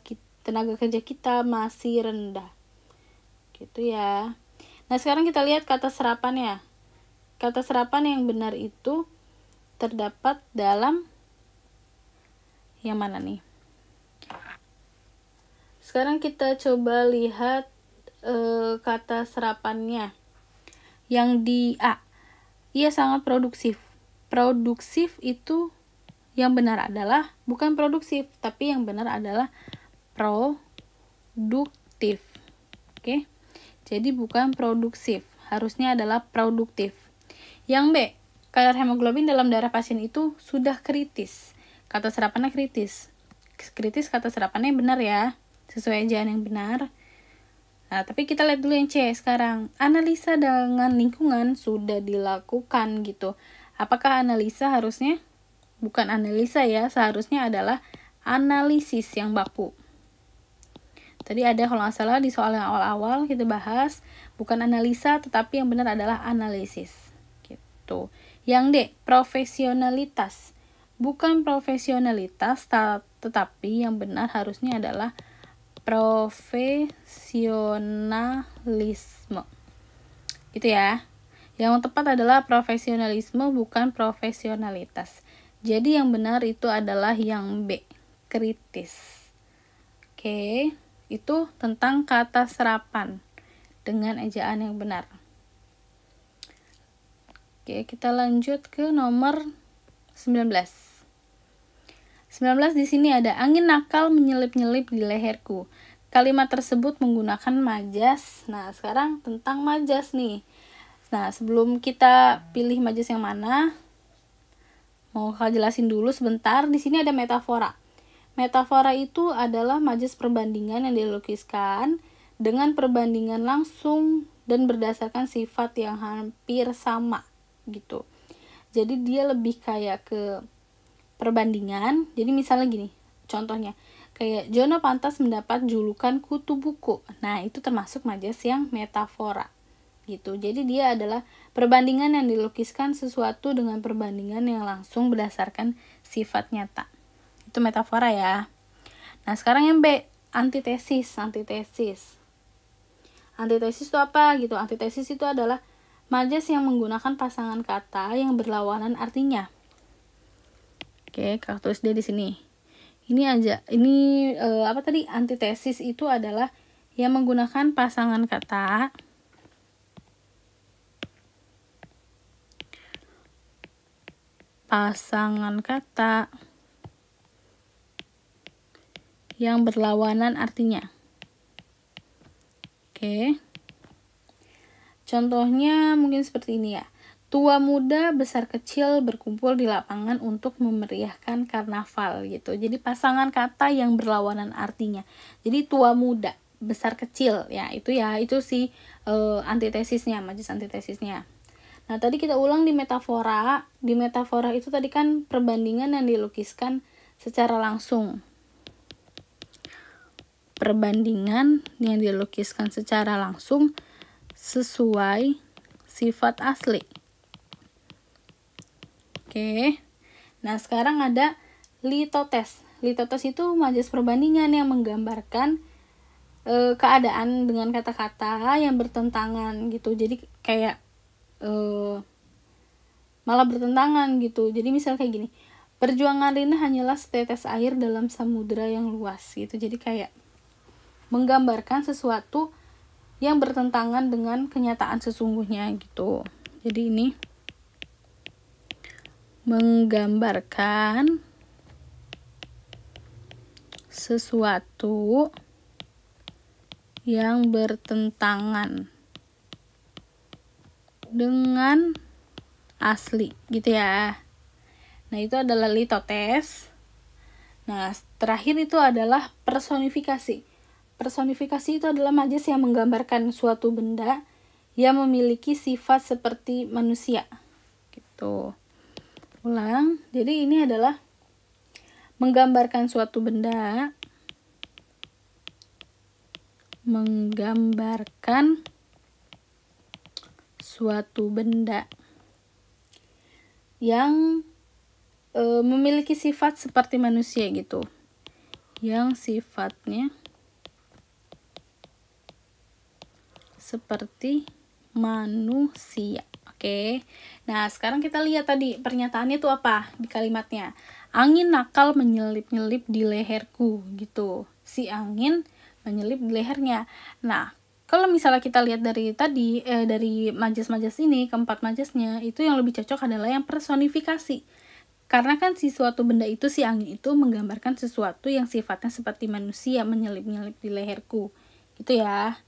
A: kita masih rendah. Gitu ya. Nah, sekarang kita lihat kata serapannya. Kata serapan yang benar itu terdapat dalam yang mana nih? Sekarang kita coba lihat kata serapannya. Yang di A, ia sangat produktif. Produktif itu yang benar adalah bukan produktif, tapi yang benar adalah produktif. Oke. Jadi bukan produktif, harusnya adalah produktif. Yang B, kadar hemoglobin dalam darah pasien itu sudah kritis. Kata serapannya kritis. Kritis kata serapannya benar ya, sesuai ejaan yang benar. Nah, tapi kita lihat dulu yang C sekarang. Analisa dengan lingkungan sudah dilakukan gitu. Apakah analisa harusnya? Bukan analisa ya, seharusnya adalah analisis yang baku. Tadi ada kalau nggak salah di soal yang awal-awal kita bahas, bukan analisa tetapi yang benar adalah analisis. Gitu. Yang D, profesionalitas. Bukan profesionalitas tetapi yang benar harusnya adalah profesionalisme. Gitu ya. Yang tepat adalah profesionalisme bukan profesionalitas. Jadi yang benar itu adalah yang B, kritis. Oke, itu tentang kata serapan dengan ejaan yang benar. Oke, kita lanjut ke nomor 19. 19 di sini ada angin nakal menyelip-nyelip di leherku. Kalimat tersebut menggunakan majas. Nah, sekarang tentang majas nih. Nah, sebelum kita pilih majas yang mana, mau kakak jelasin dulu sebentar. Di sini ada metafora. Metafora itu adalah majas perbandingan yang dilukiskan dengan perbandingan langsung dan berdasarkan sifat yang hampir sama gitu. Jadi dia lebih kayak ke perbandingan. Jadi misalnya gini, contohnya kayak Jono pantas mendapat julukan kutu buku. Nah, itu termasuk majas yang metafora gitu. Jadi dia adalah perbandingan yang dilukiskan sesuatu dengan perbandingan yang langsung berdasarkan sifat nyata. Itu metafora ya. Nah, sekarang yang B, antitesis. Antitesis itu apa gitu? Antitesis itu adalah majas yang menggunakan pasangan kata yang berlawanan artinya. Oke, kakak tulis dia di sini. Apa tadi? Antitesis itu adalah yang menggunakan pasangan kata yang berlawanan artinya. Oke. Contohnya mungkin seperti ini ya. Tua muda besar kecil berkumpul di lapangan untuk memeriahkan karnaval gitu. Jadi pasangan kata yang berlawanan artinya. Jadi tua muda besar kecil ya, itu sih antitesisnya, majas antitesisnya. Nah, tadi kita ulang di metafora. Di metafora itu tadi kan perbandingan yang dilukiskan secara langsung. Perbandingan yang dilukiskan secara langsung sesuai sifat asli. Oke. Nah, sekarang ada litotes. Litotes itu majas perbandingan yang menggambarkan keadaan dengan kata-kata yang bertentangan gitu. Jadi kayak malah bertentangan gitu. Jadi misal kayak gini, perjuangan Rina hanyalah setetes air dalam samudera yang luas gitu. Jadi kayak menggambarkan sesuatu yang bertentangan dengan kenyataan sesungguhnya gitu. Jadi ini menggambarkan sesuatu yang bertentangan dengan asli gitu ya. Nah, itu adalah litotes. Nah, terakhir itu adalah personifikasi. Personifikasi itu adalah majas yang menggambarkan suatu benda yang memiliki sifat seperti manusia. Gitu. Ulang. Jadi ini adalah menggambarkan suatu benda, yang memiliki sifat seperti manusia gitu. Yang sifatnya seperti manusia. Oke. Nah, sekarang kita lihat tadi pernyataannya itu apa di kalimatnya. Angin nakal menyelip-nyelip di leherku gitu. Si angin menyelip di lehernya. Nah, kalau misalnya kita lihat dari tadi dari majas-majas ini, keempat majasnya, itu yang lebih cocok adalah yang personifikasi. Karena kan si suatu benda itu, si angin itu menggambarkan sesuatu yang sifatnya seperti manusia, menyelip-nyelip di leherku. Gitu ya.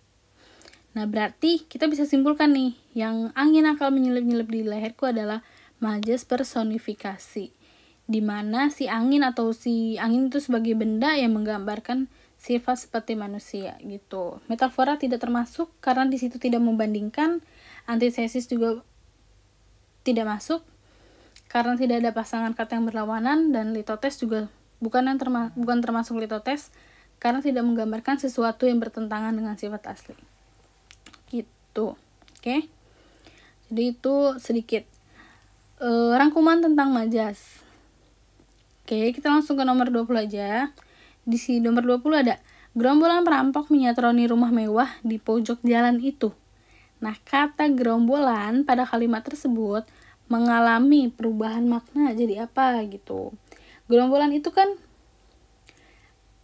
A: Nah, berarti kita bisa simpulkan nih, yang angin nakal menyelip-nyelip di leherku adalah majas personifikasi. Di mana si angin itu sebagai benda yang menggambarkan sifat seperti manusia gitu. Metafora tidak termasuk karena di situ tidak membandingkan. Antitesis juga tidak masuk karena tidak ada pasangan kata yang berlawanan, dan litotes juga bukan termasuk litotes karena tidak menggambarkan sesuatu yang bertentangan dengan sifat asli. Gitu. Oke. Jadi itu sedikit rangkuman tentang majas. Oke, kita langsung ke nomor 20 aja. Di si nomor 20 ada gerombolan perampok menyatroni rumah mewah di pojok jalan itu. Nah, kata gerombolan pada kalimat tersebut mengalami perubahan makna jadi apa gitu. Gerombolan itu kan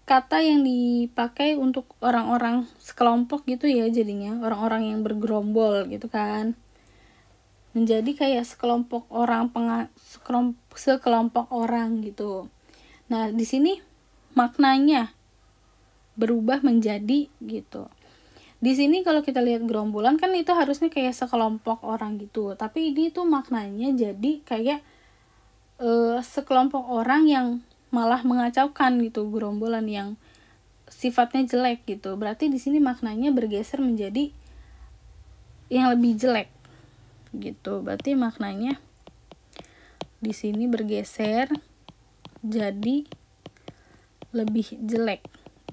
A: kata yang dipakai untuk orang-orang sekelompok gitu ya, jadinya orang-orang yang bergerombol gitu kan. Menjadi kayak sekelompok orang gitu. Nah, di sini maknanya berubah menjadi gitu. Di sini kalau kita lihat gerombolan kan itu harusnya kayak sekelompok orang gitu, tapi ini tuh maknanya jadi kayak sekelompok orang yang malah mengacaukan gitu, gerombolan yang sifatnya jelek gitu. Berarti di sini maknanya bergeser menjadi yang lebih jelek gitu. Berarti maknanya di sini bergeser jadi lebih jelek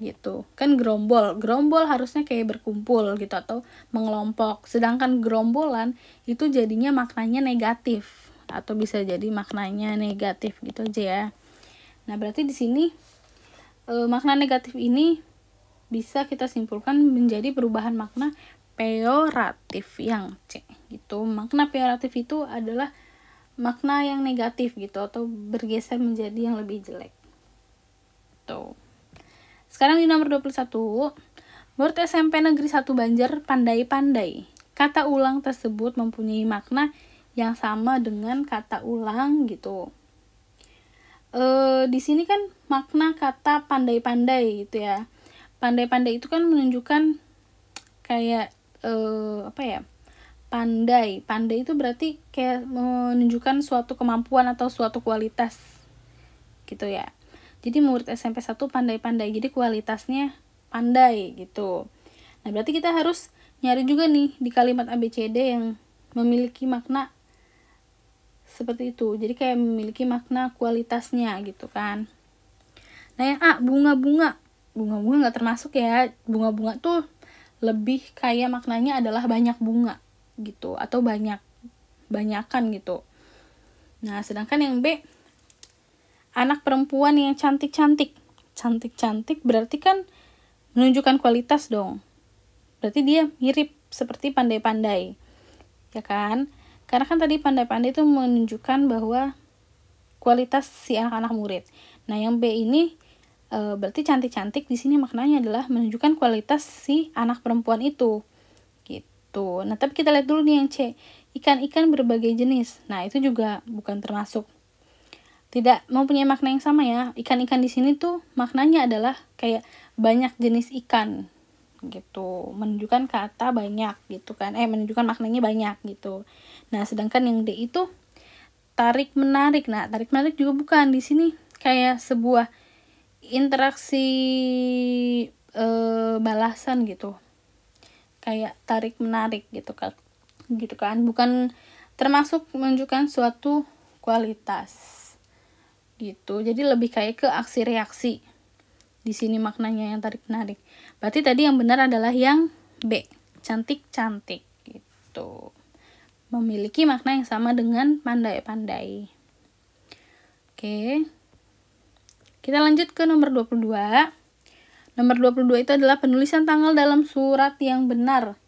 A: gitu. Kan gerombol harusnya kayak berkumpul gitu atau mengelompok, sedangkan gerombolan itu jadinya maknanya negatif atau bisa jadi maknanya negatif gitu aja ya. Nah, berarti di sini makna negatif ini bisa kita simpulkan menjadi perubahan makna peyoratif yang C gitu. Makna peyoratif itu adalah makna yang negatif gitu atau bergeser menjadi yang lebih jelek. Tuh. Sekarang di nomor 21, murid SMP Negeri 1 Banjar pandai-pandai. Kata ulang tersebut mempunyai makna yang sama dengan kata ulang gitu. Di sini kan makna kata pandai-pandai gitu ya. Pandai-pandai itu kan menunjukkan kayak pandai itu berarti kayak menunjukkan suatu kemampuan atau suatu kualitas gitu ya. Jadi murid SMP 1 pandai-pandai, jadi kualitasnya pandai gitu. Nah, berarti kita harus nyari juga nih di kalimat ABCD yang memiliki makna seperti itu. Jadi kayak memiliki makna kualitasnya gitu kan. Nah, yang A, bunga-bunga. Bunga-bunga nggak termasuk ya. Bunga-bunga tuh lebih kayak maknanya adalah banyak bunga gitu atau banyakan gitu. Nah, sedangkan yang B, anak perempuan yang cantik-cantik berarti kan menunjukkan kualitas dong. Berarti dia mirip seperti pandai-pandai, ya kan? Karena kan tadi pandai-pandai itu menunjukkan bahwa kualitas si anak-anak murid. Nah, yang B ini berarti cantik-cantik di sini maknanya adalah menunjukkan kualitas si anak perempuan itu. Gitu. Nah, tapi kita lihat dulu nih yang C, ikan-ikan berbagai jenis. Nah, itu juga bukan termasuk. Tidak mempunyai makna yang sama ya. Ikan-ikan di sini tuh maknanya adalah kayak banyak jenis ikan gitu, menunjukkan kata banyak gitu kan, menunjukkan maknanya banyak gitu. Nah, sedangkan yang D itu tarik menarik. Nah, tarik menarik juga bukan, di sini kayak sebuah interaksi balasan gitu, kayak tarik menarik gitu kan, bukan termasuk menunjukkan suatu kualitas gitu. Jadi lebih kayak ke aksi reaksi. Di sini maknanya yang tarik menarik. Berarti tadi yang benar adalah yang B, cantik-cantik gitu. Memiliki makna yang sama dengan pandai-pandai. Oke. Kita lanjut ke nomor 22. Nomor 22 itu adalah penulisan tanggal dalam surat yang benar.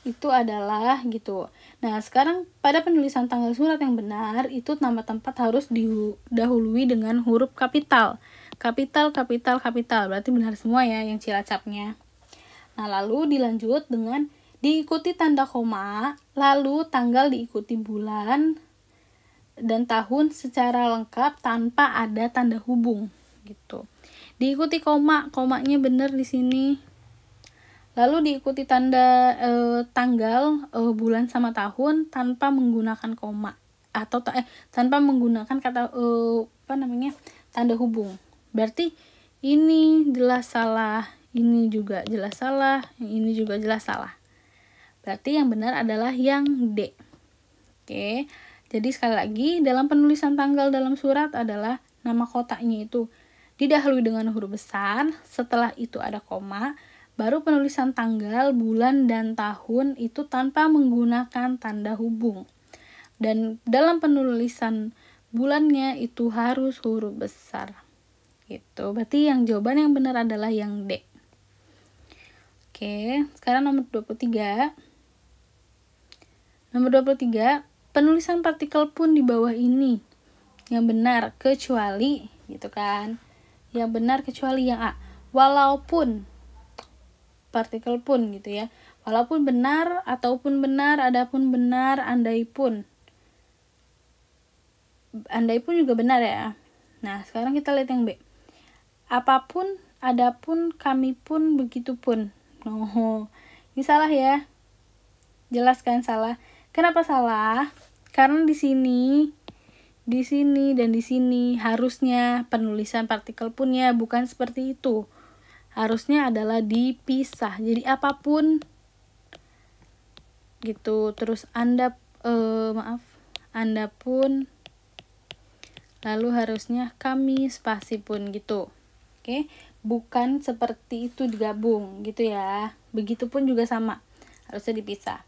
A: Itu adalah gitu. Nah, sekarang pada penulisan tanggal surat yang benar itu nama tempat harus didahului dengan huruf kapital. Kapital. Berarti benar semua ya yang Cilacapnya. Nah, lalu dilanjut dengan diikuti tanda koma, lalu tanggal diikuti bulan dan tahun secara lengkap tanpa ada tanda hubung gitu. Diikuti komanya benar di sini. Lalu diikuti tanda tanggal, bulan sama tahun tanpa menggunakan koma atau tanpa menggunakan kata tanda hubung. Berarti ini jelas salah, ini juga jelas salah, yang ini juga jelas salah. Berarti yang benar adalah yang D. Oke, jadi sekali lagi dalam penulisan tanggal dalam surat adalah nama kotaknya itu didahului dengan huruf besar, setelah itu ada koma, baru penulisan tanggal, bulan, dan tahun itu tanpa menggunakan tanda hubung. Dan dalam penulisan bulannya itu harus huruf besar. Gitu. Berarti yang jawaban yang benar adalah yang D. Oke, sekarang nomor 23. Nomor 23, penulisan partikel pun di bawah ini yang benar kecuali gitu kan. Yang benar kecuali yang A. Walaupun partikel pun gitu ya. Walaupun benar, ataupun benar, adapun benar, andai pun. Andai pun juga benar ya. Nah, sekarang kita lihat yang B. Apapun, adapun, kami pun, begitu pun. Oh, ini salah ya. Jelas kan salah. Kenapa salah? Karena di sini, dan di sini harusnya penulisan partikel pun ya, bukan seperti itu. Harusnya adalah dipisah. Jadi apapun gitu. Terus Anda pun, lalu harusnya kami spasi pun gitu. Oke, bukan seperti itu digabung gitu ya. Begitupun juga sama. Harusnya dipisah.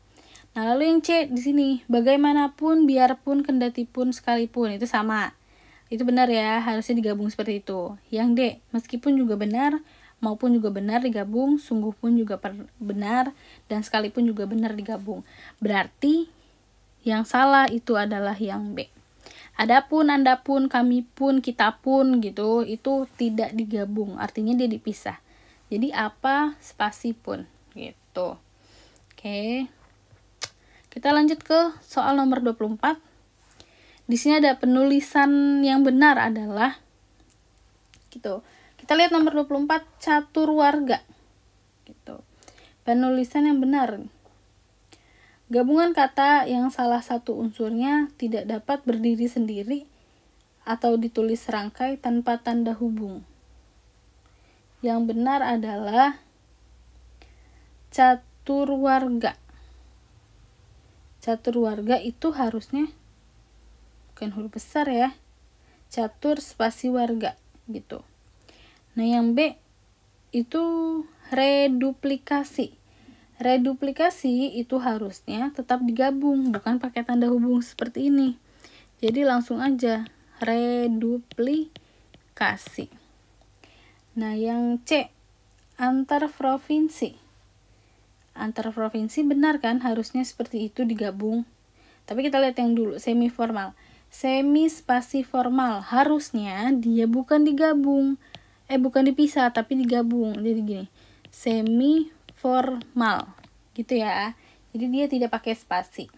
A: Nah, lalu yang C di sini, bagaimanapun, biarpun, kendatipun, sekalipun, itu sama. Itu benar ya, harusnya digabung seperti itu. Yang D, meskipun juga benar, maupun juga benar digabung, sungguh pun juga benar, dan sekalipun juga benar digabung. Berarti yang salah itu adalah yang B. Adapun, anda pun, kami pun, kita pun gitu, itu tidak digabung, artinya dia dipisah. Jadi apa spasi pun gitu. Oke. Kita lanjut ke soal nomor 24. Di sini ada penulisan yang benar adalah gitu. Kita lihat nomor 24, catur warga. Gitu. Penulisan yang benar. Gabungan kata yang salah satu unsurnya tidak dapat berdiri sendiri atau ditulis serangkai tanpa tanda hubung. Yang benar adalah catur warga. Catur warga itu harusnya bukan huruf besar ya. Catur spasi warga gitu. Nah, yang B itu reduplikasi. Reduplikasi itu harusnya tetap digabung, bukan pakai tanda hubung seperti ini. Jadi langsung aja reduplikasi. Nah, yang C antar provinsi. Antar provinsi benar kan, harusnya seperti itu digabung. Tapi kita lihat yang dulu, semi formal. Semi spasi formal harusnya dia bukan digabung, bukan dipisah tapi digabung. Jadi gini, semi formal gitu ya. Jadi dia tidak pakai spasi.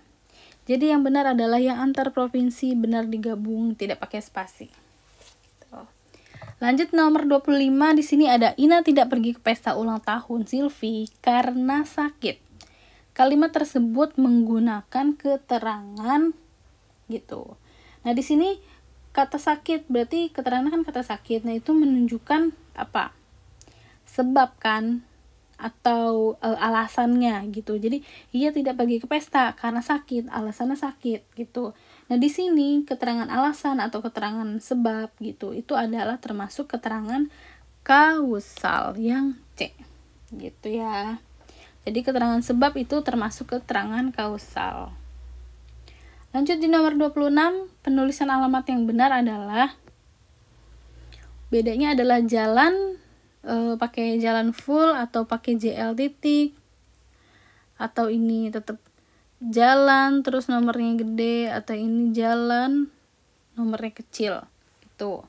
A: Jadi yang benar adalah yang antar provinsi benar digabung, tidak pakai spasi. Lanjut nomor 25, di sini ada Ina tidak pergi ke pesta ulang tahun Silvi karena sakit. Kalimat tersebut menggunakan keterangan gitu. Nah, di sini kata sakit berarti keterangan kan kata sakit. Nah, itu menunjukkan apa? Sebab kan atau alasannya gitu. Jadi ia tidak pergi ke pesta karena sakit, alasannya sakit gitu. Nah, di sini keterangan alasan atau keterangan sebab gitu itu adalah termasuk keterangan kausal yang C gitu ya. Jadi keterangan sebab itu termasuk keterangan kausal. Lanjut di nomor 26, penulisan alamat yang benar adalah bedanya adalah jalan pakai jalan full atau pakai JL titik, atau ini tetap jalan terus nomornya gede, atau ini jalan nomornya kecil itu.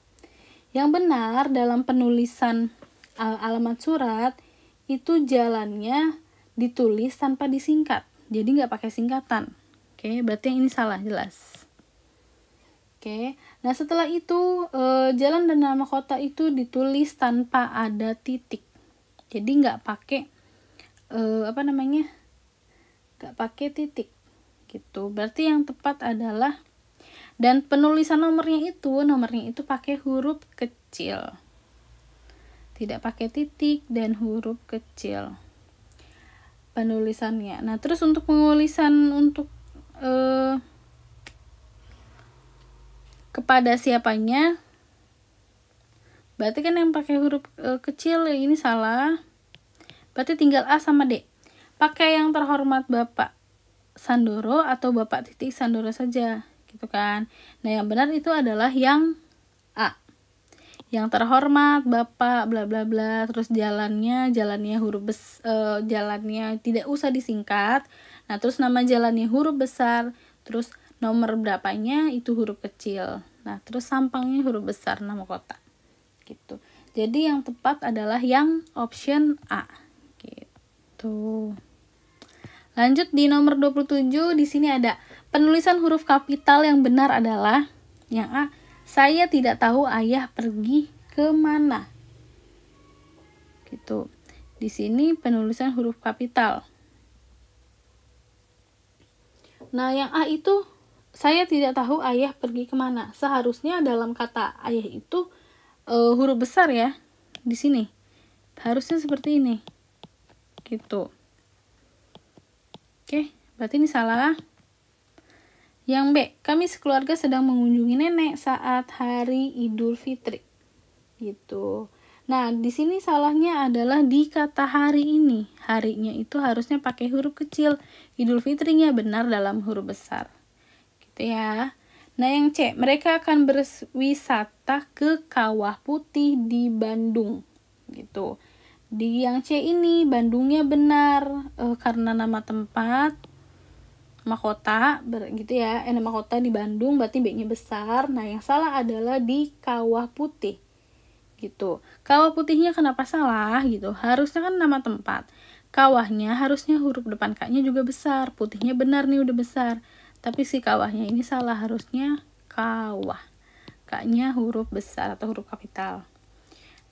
A: Yang benar dalam penulisan alamat surat itu jalannya ditulis tanpa disingkat, jadi nggak pakai singkatan. Oke, berarti yang ini salah jelas. Oke, nah setelah itu jalan dan nama kota itu ditulis tanpa ada titik, jadi nggak pakai nggak pakai titik gitu. Berarti yang tepat adalah, dan penulisan nomornya itu pakai huruf kecil. tidak pakai titik, dan huruf kecil penulisannya. Nah, terus untuk penulisan untuk kepada siapanya, berarti kan yang pakai huruf kecil ini salah. Berarti tinggal A sama D. Pakai yang terhormat Bapak Sandoro atau Bapak titik Sandoro saja, gitu kan. Nah, yang benar itu adalah yang A. Yang terhormat Bapak bla bla bla, terus jalannya jalannya tidak usah disingkat. Nah, terus nama jalannya huruf besar, terus nomor berapanya itu huruf kecil. Nah, terus sampangnya huruf besar, nama kota. Gitu. Jadi yang tepat adalah yang option A. Gitu. Lanjut di nomor 27, di sini ada penulisan huruf kapital yang benar adalah yang A. Saya tidak tahu ayah pergi kemana. Gitu. Di sini penulisan huruf kapital. Nah, yang A itu saya tidak tahu ayah pergi kemana. Seharusnya dalam kata ayah itu huruf besar ya. Di sini harusnya seperti ini. Gitu. Oke, berarti ini salah. Yang B, kami sekeluarga sedang mengunjungi nenek saat hari Idul Fitri. Gitu. Nah, di sini salahnya adalah di kata hari ini. Harinya itu harusnya pakai huruf kecil. Idul Fitrinya benar dalam huruf besar. Gitu ya. Nah, yang C, mereka akan berwisata ke Kawah Putih di Bandung. Gitu. Di yang C ini Bandungnya benar karena nama tempat, nama kota gitu ya. Nama kota di Bandung berarti B-nya besar. Nah, yang salah adalah di Kawah Putih. Gitu. Kawah Putihnya kenapa salah gitu? Harusnya kan nama tempat. Kawahnya harusnya huruf depan K-nya juga besar. Putihnya benar nih udah besar. Tapi si kawahnya ini salah, harusnya kawah. K-nya huruf besar atau huruf kapital.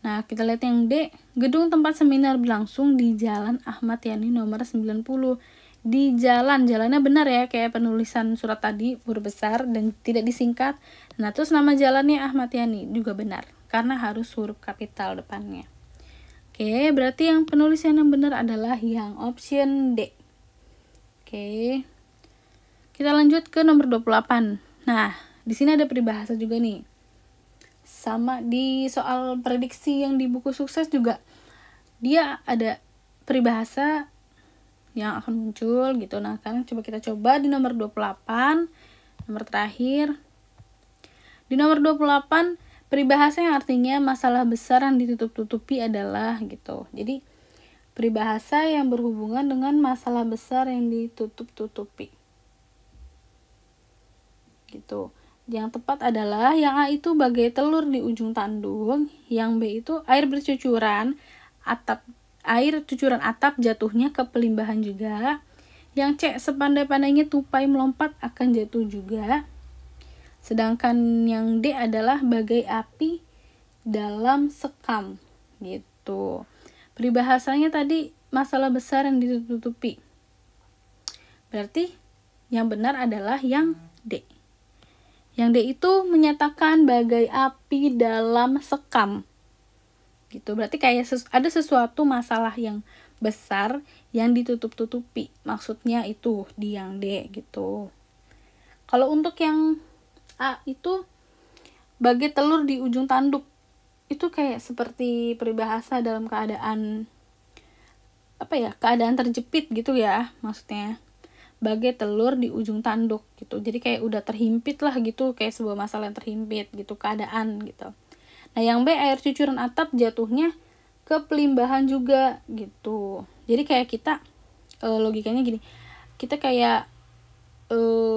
A: Nah, kita lihat yang D. Gedung tempat seminar berlangsung di Jalan Ahmad Yani nomor 90. Di jalannya benar ya, kayak penulisan surat tadi, huruf besar dan tidak disingkat. Nah, terus nama jalannya Ahmad Yani juga benar, karena harus huruf kapital depannya. Oke, berarti yang penulisan yang benar adalah yang option D. Oke. Kita lanjut ke nomor 28. Nah, di sini ada peribahasa juga nih. Sama di soal prediksi yang di buku sukses juga dia ada peribahasa yang akan muncul gitu. Nah, sekarang kita coba di nomor 28, nomor terakhir. Di nomor 28, peribahasa yang artinya masalah besar yang ditutup-tutupi adalah gitu. Jadi peribahasa yang berhubungan dengan masalah besar yang ditutup-tutupi. Gitu. Yang tepat adalah yang A itu bagai telur di ujung tanduk, yang B itu air cucuran atap jatuhnya ke pelimbahan juga. Yang C sepandai-pandainya tupai melompat akan jatuh juga. Sedangkan yang D adalah bagai api dalam sekam. Gitu. Peribahasanya tadi masalah besar yang ditutupi. Berarti yang benar adalah yang D. Yang D itu menyatakan bagai api dalam sekam. Gitu. Berarti kayak ada sesuatu masalah yang besar yang ditutup-tutupi. Maksudnya itu di yang D gitu. Kalau untuk yang A itu bagai telur di ujung tanduk. Itu kayak seperti peribahasa dalam keadaan keadaan terjepit gitu ya, maksudnya. Bagai telur di ujung tanduk gitu. Jadi kayak udah terhimpit lah gitu, kayak sebuah masalah yang terhimpit gitu, keadaan gitu. Nah, yang B air cucuran atap jatuhnya ke pelimbahan juga gitu. Jadi kayak kita logikanya gini. Kita kayak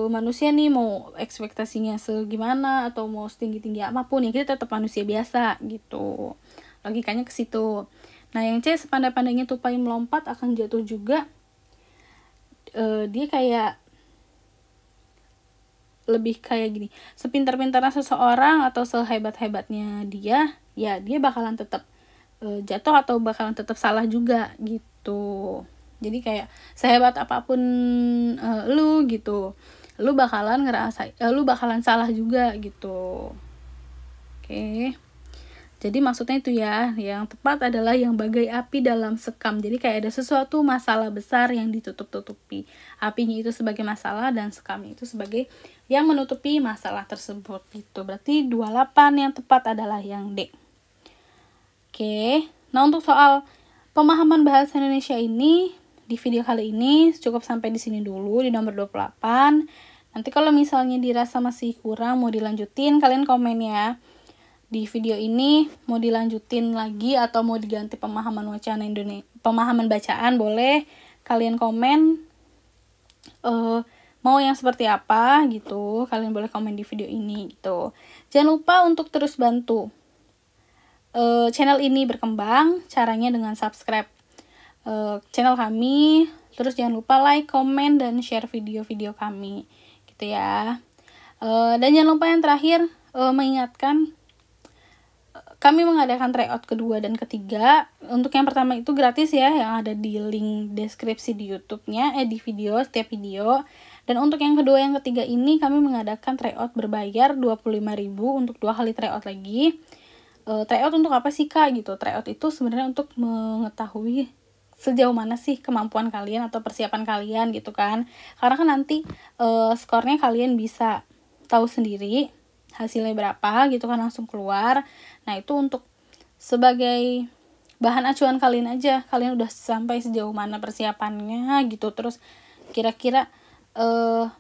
A: manusia nih mau ekspektasinya segimana atau mau setinggi-tinggi apapun ya kita tetap manusia biasa gitu. Logikanya ke situ. Nah, yang C sepandai-pandainya tupai melompat akan jatuh juga. Dia kayak lebih kayak gini, sepintar-pintarnya seseorang atau sehebat-hebatnya dia, ya dia bakalan tetap jatuh atau bakalan tetap salah juga gitu. Jadi kayak sehebat apapun lu gitu, lu bakalan salah juga gitu. Oke. Jadi maksudnya itu ya, yang tepat adalah yang bagai api dalam sekam. Jadi kayak ada sesuatu masalah besar yang ditutup-tutupi. Apinya itu sebagai masalah dan sekamnya itu sebagai yang menutupi masalah tersebut. Gitu. Berarti 28 yang tepat adalah yang D. Oke. Nah, untuk soal pemahaman bahasa Indonesia ini di video kali ini cukup sampai di sini dulu di nomor 28. Nanti kalau misalnya dirasa masih kurang mau dilanjutin, kalian komen ya. Di video ini mau dilanjutin lagi atau mau diganti pemahaman wacana Indonesia, pemahaman bacaan, boleh kalian komen mau yang seperti apa gitu. Kalian boleh komen di video ini gitu. Jangan lupa untuk terus bantu channel ini berkembang, caranya dengan subscribe channel kami, terus jangan lupa like, comment, dan share video-video kami gitu ya. Dan jangan lupa yang terakhir mengingatkan kami mengadakan tryout kedua dan ketiga. Untuk yang pertama itu gratis ya, yang ada di link deskripsi di YouTube-nya, di video, setiap video. Dan untuk yang kedua, yang ketiga ini kami mengadakan tryout berbayar 25.000 untuk 2 kali tryout lagi. Tryout untuk apa sih Kak gitu? Tryout itu sebenarnya untuk mengetahui sejauh mana sih kemampuan kalian atau persiapan kalian gitu kan. Karena kan nanti skornya kalian bisa tahu sendiri hasilnya berapa gitu kan, langsung keluar. Nah, itu untuk sebagai bahan acuan kalian aja, kalian udah sampai sejauh mana persiapannya gitu. Terus kira-kira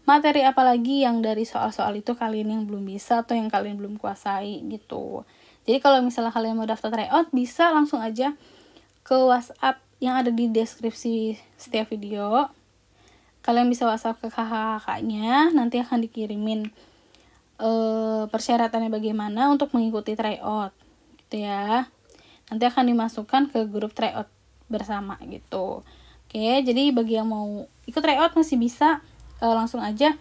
A: materi apa lagi yang dari soal-soal itu kalian yang belum bisa atau yang kalian belum kuasai gitu. Jadi kalau misalnya kalian mau daftar tryout, bisa langsung aja ke WhatsApp yang ada di deskripsi setiap video. Kalian bisa WhatsApp ke kakak-kakaknya, nanti akan dikirimin persyaratannya bagaimana untuk mengikuti tryout gitu ya. Nanti akan dimasukkan ke grup tryout bersama gitu. Oke, jadi bagi yang mau ikut tryout masih bisa langsung aja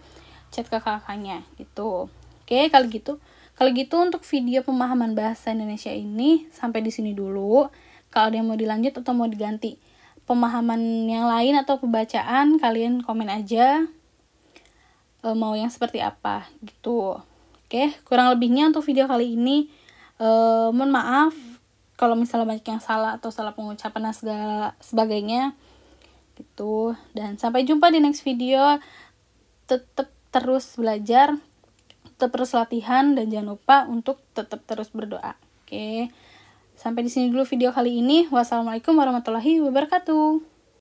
A: chat ke kakaknya gitu. Oke, kalau gitu untuk video pemahaman bahasa Indonesia ini sampai di sini dulu. Kalau ada yang mau dilanjut atau mau diganti pemahaman yang lain atau pembacaan, kalian komen aja mau yang seperti apa gitu. Oke, kurang lebihnya untuk video kali ini mohon maaf kalau misalnya banyak yang salah atau salah pengucapan dan segala sebagainya gitu. Dan sampai jumpa di next video. Tetap terus belajar, tetap terus latihan, dan jangan lupa untuk tetap terus berdoa. Oke, sampai di sini dulu video kali ini. Wassalamualaikum warahmatullahi wabarakatuh.